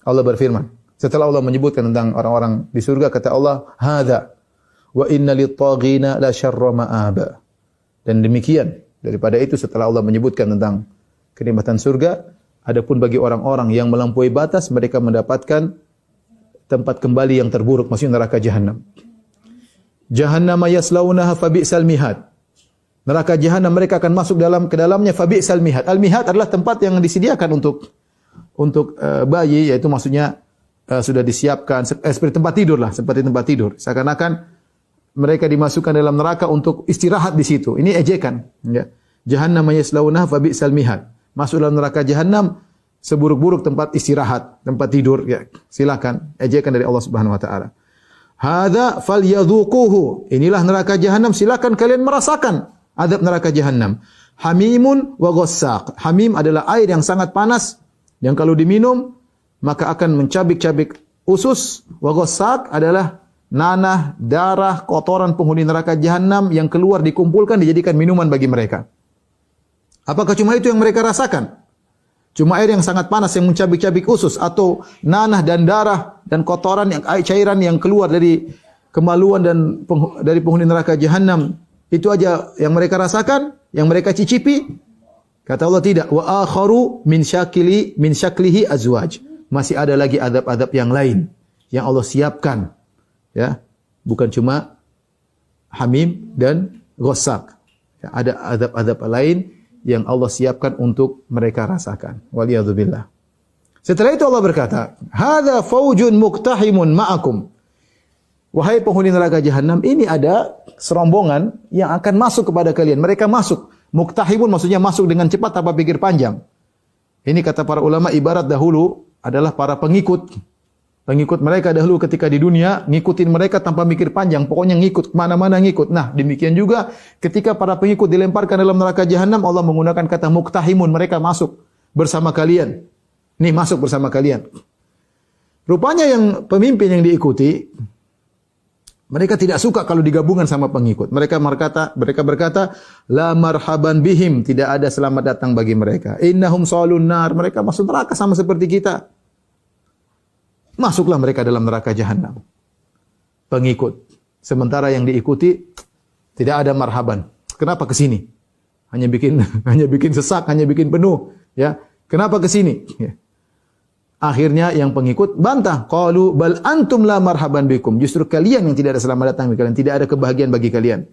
Allah berfirman. Setelah Allah menyebutkan tentang orang-orang di surga, kata Allah, "Hadza wa inna lit-taghina la syarra ma'aba." Dan demikian, daripada itu setelah Allah menyebutkan tentang kenikmatan surga, adapun bagi orang-orang yang melampaui batas, mereka mendapatkan tempat kembali yang terburuk, maksudnya neraka jahanam. Jahannam yaslaunaha fa bi'sal mihad. Neraka jahanam mereka akan masuk ke dalamnya fa bi'sal mihad. Al-mihad adalah tempat yang disediakan untuk bayi, yaitu maksudnya sudah disiapkan seperti tempat tidur lah, seperti tempat tidur. Seakan-akan mereka dimasukkan dalam neraka untuk istirahat di situ. Ini ejekan, ya. Jahannam yaslaunaha fa bi'sal mihad. Masuk dalam neraka jahanam seburuk-buruk tempat istirahat, tempat tidur, ya. Silakan, ejekan dari Allah Subhanahu wa taala. Hadza falyadhuquhu. Inilah neraka jahanam, silakan kalian merasakan azab neraka jahanam. Hamimun wa ghassaq. Hamim adalah air yang sangat panas yang kalau diminum maka akan mencabik-cabik usus. Wa ghassaq adalah nanah, darah, kotoran penghuni neraka jahanam yang keluar dikumpulkan dijadikan minuman bagi mereka. Apakah cuma itu yang mereka rasakan? Cuma air yang sangat panas yang mencabik-cabik usus, atau nanah dan darah dan kotoran yang cairan yang keluar dari kemaluan dan dari penghuni neraka jahanam, itu aja yang mereka rasakan, yang mereka cicipi? Kata Allah tidak. Wa akharu min syaklihi azwaj. Masih ada lagi azab-azab yang lain yang Allah siapkan. Ya, bukan cuma hamim dan ghassaq. Ya, ada azab-azab lain yang Allah siapkan untuk mereka rasakan. Waliyadzubillah. Setelah itu Allah berkata, "Hadza faujun muqtahimun ma'akum." Wahai penghuni neraka jahanam, ini ada serombongan yang akan masuk kepada kalian. Mereka masuk. Muqtahimun maksudnya masuk dengan cepat tanpa pikir panjang. Ini kata para ulama ibarat dahulu adalah para pengikut. Pengikut mereka dahulu ketika di dunia, ngikutin mereka tanpa mikir panjang. Pokoknya ngikut, kemana-mana ngikut. Nah, demikian juga ketika para pengikut dilemparkan dalam neraka jahanam, Allah menggunakan kata muqtahimun. Mereka masuk bersama kalian. Nih, masuk bersama kalian. Rupanya yang pemimpin yang diikuti, mereka tidak suka kalau digabungkan sama pengikut. Mereka berkata, la marhaban bihim. Tidak ada selamat datang bagi mereka. Innahum salun nar. Mereka masuk neraka sama seperti kita. Masuklah mereka dalam neraka jahanam. Pengikut. Sementara yang diikuti tidak ada marhaban. Kenapa ke sini? Hanya bikin sesak, hanya bikin penuh, ya. Kenapa ke sini? Ya. Akhirnya yang pengikut bantah, qalu bal antum la marhaban bikum. Justru kalian yang tidak ada selamat datang bagi kalian, tidak ada kebahagiaan bagi kalian.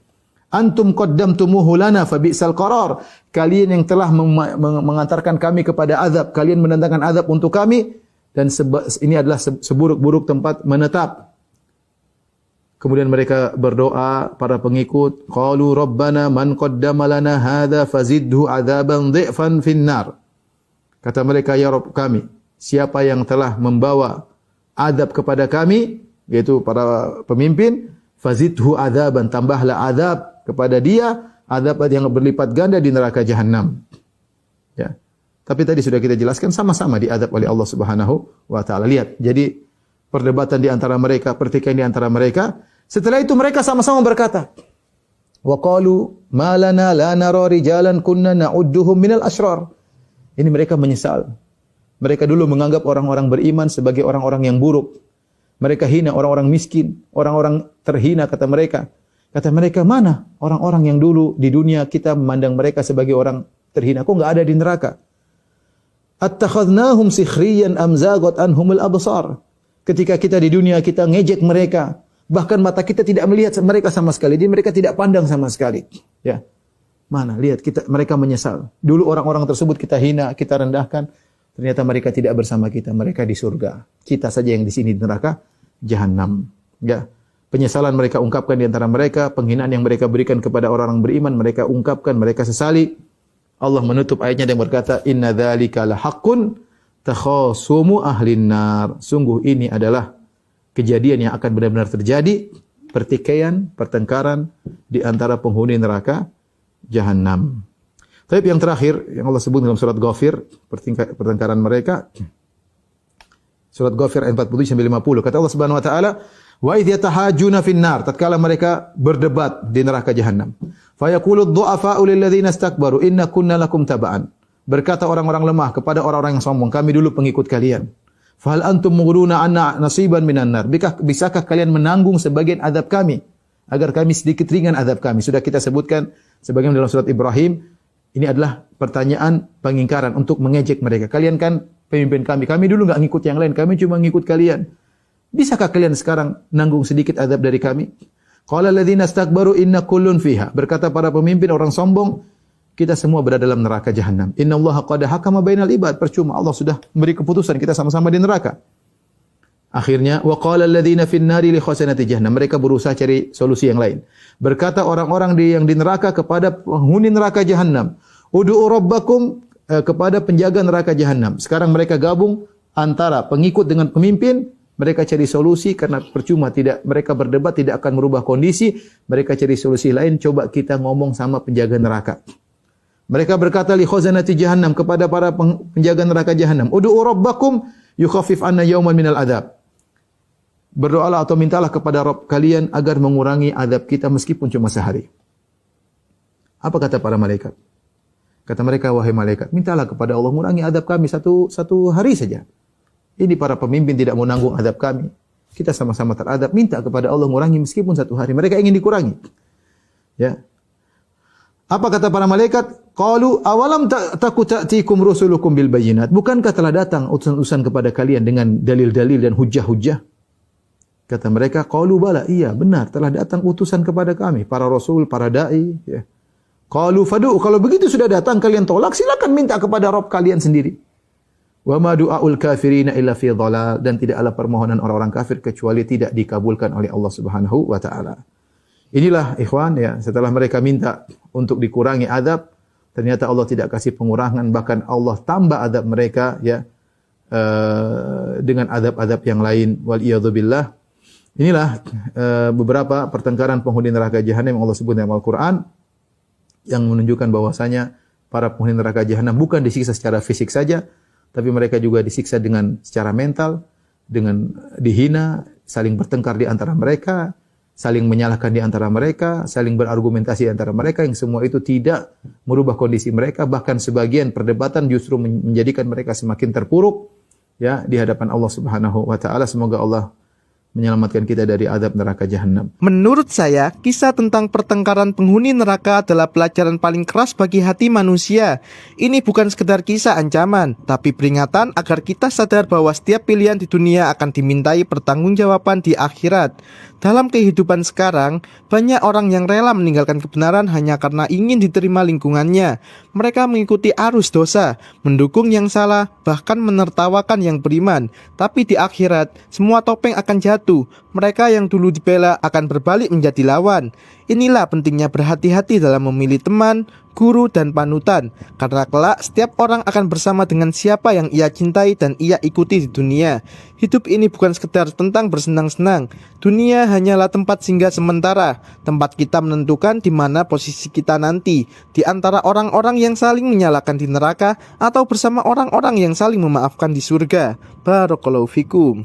Antum qaddamtumuhu lana fa bi'sal qarar. Kalian yang telah mengantarkan kami kepada azab, kalian mendatangkan azab untuk kami. Dan ini adalah seburuk-buruk tempat menetap. Kemudian mereka berdoa, para pengikut, qalu rabbana man qaddama lana hadza fazidhu adzaban dhi'fan finnar. Kata mereka, ya Rabb kami, siapa yang telah membawa azab kepada kami, yaitu para pemimpin, fazidhu adzaban, tambahlah azab kepada dia, azab yang berlipat ganda di neraka jahanam. Ya. Tapi tadi sudah kita jelaskan sama-sama diadab oleh Allah Subhanahu wa taala. Lihat, jadi perdebatan di antara mereka, pertikaian di antara mereka. Setelah itu mereka sama-sama berkata, wa qalu ma lana la nara rijalan kunna na'udduhum minal asyrar. Ini mereka menyesal. Mereka dulu menganggap orang-orang beriman sebagai orang-orang yang buruk. Mereka hina orang-orang miskin, orang-orang terhina kata mereka. Kata mereka, mana orang-orang yang dulu di dunia kita memandang mereka sebagai orang terhina, kok enggak ada di neraka? Attakhadnahum sikhriyan am zaghat anhumul absar. Ketika kita di dunia kita ngejek mereka, bahkan mata kita tidak melihat mereka sama sekali, jadi mereka tidak pandang sama sekali. Ya. Mana lihat mereka menyesal. Dulu orang-orang tersebut kita hina, kita rendahkan, ternyata mereka tidak bersama kita, mereka di surga. Kita saja yang di sini di neraka jahanam. Ya. Penyesalan mereka ungkapkan di antara mereka, penghinaan yang mereka berikan kepada orang-orang beriman mereka ungkapkan, mereka sesali. Allah menutup ayatnya dengan berkata, inna dzalika lahaqqun takhasumu ahlin nar. Sungguh ini adalah kejadian yang akan benar-benar terjadi, pertikaian, pertengkaran di antara penghuni neraka jahanam. Tapi yang terakhir yang Allah sebut dalam surat Ghafir, pertengkaran mereka, surat Ghafir ayat 47 sampai 50. Kata Allah Subhanahu wa taala, wa idh yatahajjuna fin-nar, tatkala mereka berdebat di neraka jahanam. Fa yaqulu ad-du'afa'u lil ladzina istakbaru inna kunna lakum taba'an. Berkata orang-orang lemah kepada orang-orang yang sombong, kami dulu pengikut kalian. Fa hal antum mughruna anna nasiban minan nar. Bisakah kalian menanggung sebagian azab kami agar kami sedikit ringan azab kami? Sudah kita sebutkan sebagian dalam surat Ibrahim. Ini adalah pertanyaan pengingkaran untuk mengejek mereka. Kalian kan pemimpin kami. Kami dulu enggak ngikut yang lain, kami cuma ngikut kalian. Bisakah kalian sekarang nanggung sedikit azab dari kami? Qala alladziina istakbaru inna kullun fiha. Berkata para pemimpin orang sombong, kita semua berada dalam neraka jahanam. Innallaha qad hakama bainal ibad. Percuma, Allah sudah memberi keputusan, kita sama-sama di neraka. Akhirnya wa qala alladziina fin nari li khasanati jahannam. Mereka berusaha cari solusi yang lain. Berkata orang-orang yang di neraka kepada penghuni neraka jahanam, ud'u rabbakum, kepada penjaga neraka jahanam. Sekarang mereka gabung antara pengikut dengan pemimpin. Mereka cari solusi karena percuma mereka berdebat tidak akan merubah kondisi. Mereka cari solusi lain, coba kita ngomong sama penjaga neraka. Mereka berkata li khazanati jahannam, kepada para penjaga neraka jahanam, ud'u rabbakum yukhaffif anna yawman minal adab. Berdoalah atau mintalah kepada Rabb kalian agar mengurangi azab kita meskipun cuma sehari. Apa kata para malaikat? Kata mereka, wahai malaikat, mintalah kepada Allah mengurangi azab kami satu hari saja. Ini para pemimpin tidak mau nanggung azab kami. Kita sama-sama teradab. Minta kepada Allah mengurangi meskipun satu hari. Mereka ingin dikurangi. Ya. Apa kata para malaikat? Qalu awalam ta'tikum rusulukum bil bayyinat. Bukankah telah datang utusan-utusan kepada kalian dengan dalil-dalil dan hujjah-hujjah? Kata mereka, qalu bala, iya benar telah datang utusan kepada kami, para rasul, para dai. Ya. Qalu fadu, kalau begitu sudah datang kalian tolak, silakan minta kepada Rabb kalian sendiri. Wa ma du'aul kafirina illa fi dhalal, dan tidak ada permohonan orang-orang kafir kecuali tidak dikabulkan oleh Allah Subhanahu wa taala. Inilah ikhwan ya, setelah mereka minta untuk dikurangi azab, ternyata Allah tidak kasih pengurangan, bahkan Allah tambah azab mereka ya dengan azab-azab yang lain, wal iyadzubillah. Inilah beberapa pertengkaran penghuni neraka jahanam yang Allah sebut dalam Al-Qur'an yang menunjukkan bahwasanya para penghuni neraka jahanam bukan disiksa secara fisik saja, tapi mereka juga disiksa dengan secara mental, dengan dihina, saling bertengkar di antara mereka, saling menyalahkan di antara mereka, saling berargumentasi di antara mereka, yang semua itu tidak merubah kondisi mereka, bahkan sebagian perdebatan justru menjadikan mereka semakin terpuruk ya di hadapan Allah Subhanahu wa taala. Semoga Allah menyelamatkan kita dari azab neraka jahanam. Menurut saya, kisah tentang pertengkaran penghuni neraka adalah pelajaran paling keras bagi hati manusia. Ini bukan sekedar kisah ancaman, tapi peringatan agar kita sadar bahwa setiap pilihan di dunia akan dimintai pertanggungjawaban di akhirat. Dalam kehidupan sekarang, banyak orang yang rela meninggalkan kebenaran hanya karena ingin diterima lingkungannya. Mereka mengikuti arus dosa, mendukung yang salah, bahkan menertawakan yang beriman. Tapi di akhirat, semua topeng akan jatuh. Mereka yang dulu dibela akan berbalik menjadi lawan. Inilah pentingnya berhati-hati dalam memilih teman, guru, dan panutan. Karena kelak setiap orang akan bersama dengan siapa yang ia cintai dan ia ikuti di dunia. Hidup ini bukan sekedar tentang bersenang-senang. Dunia hanyalah tempat singgah sementara. Tempat kita menentukan di mana posisi kita nanti. Di antara orang-orang yang saling menyalahkan di neraka atau bersama orang-orang yang saling memaafkan di surga. Barakallahu fikum.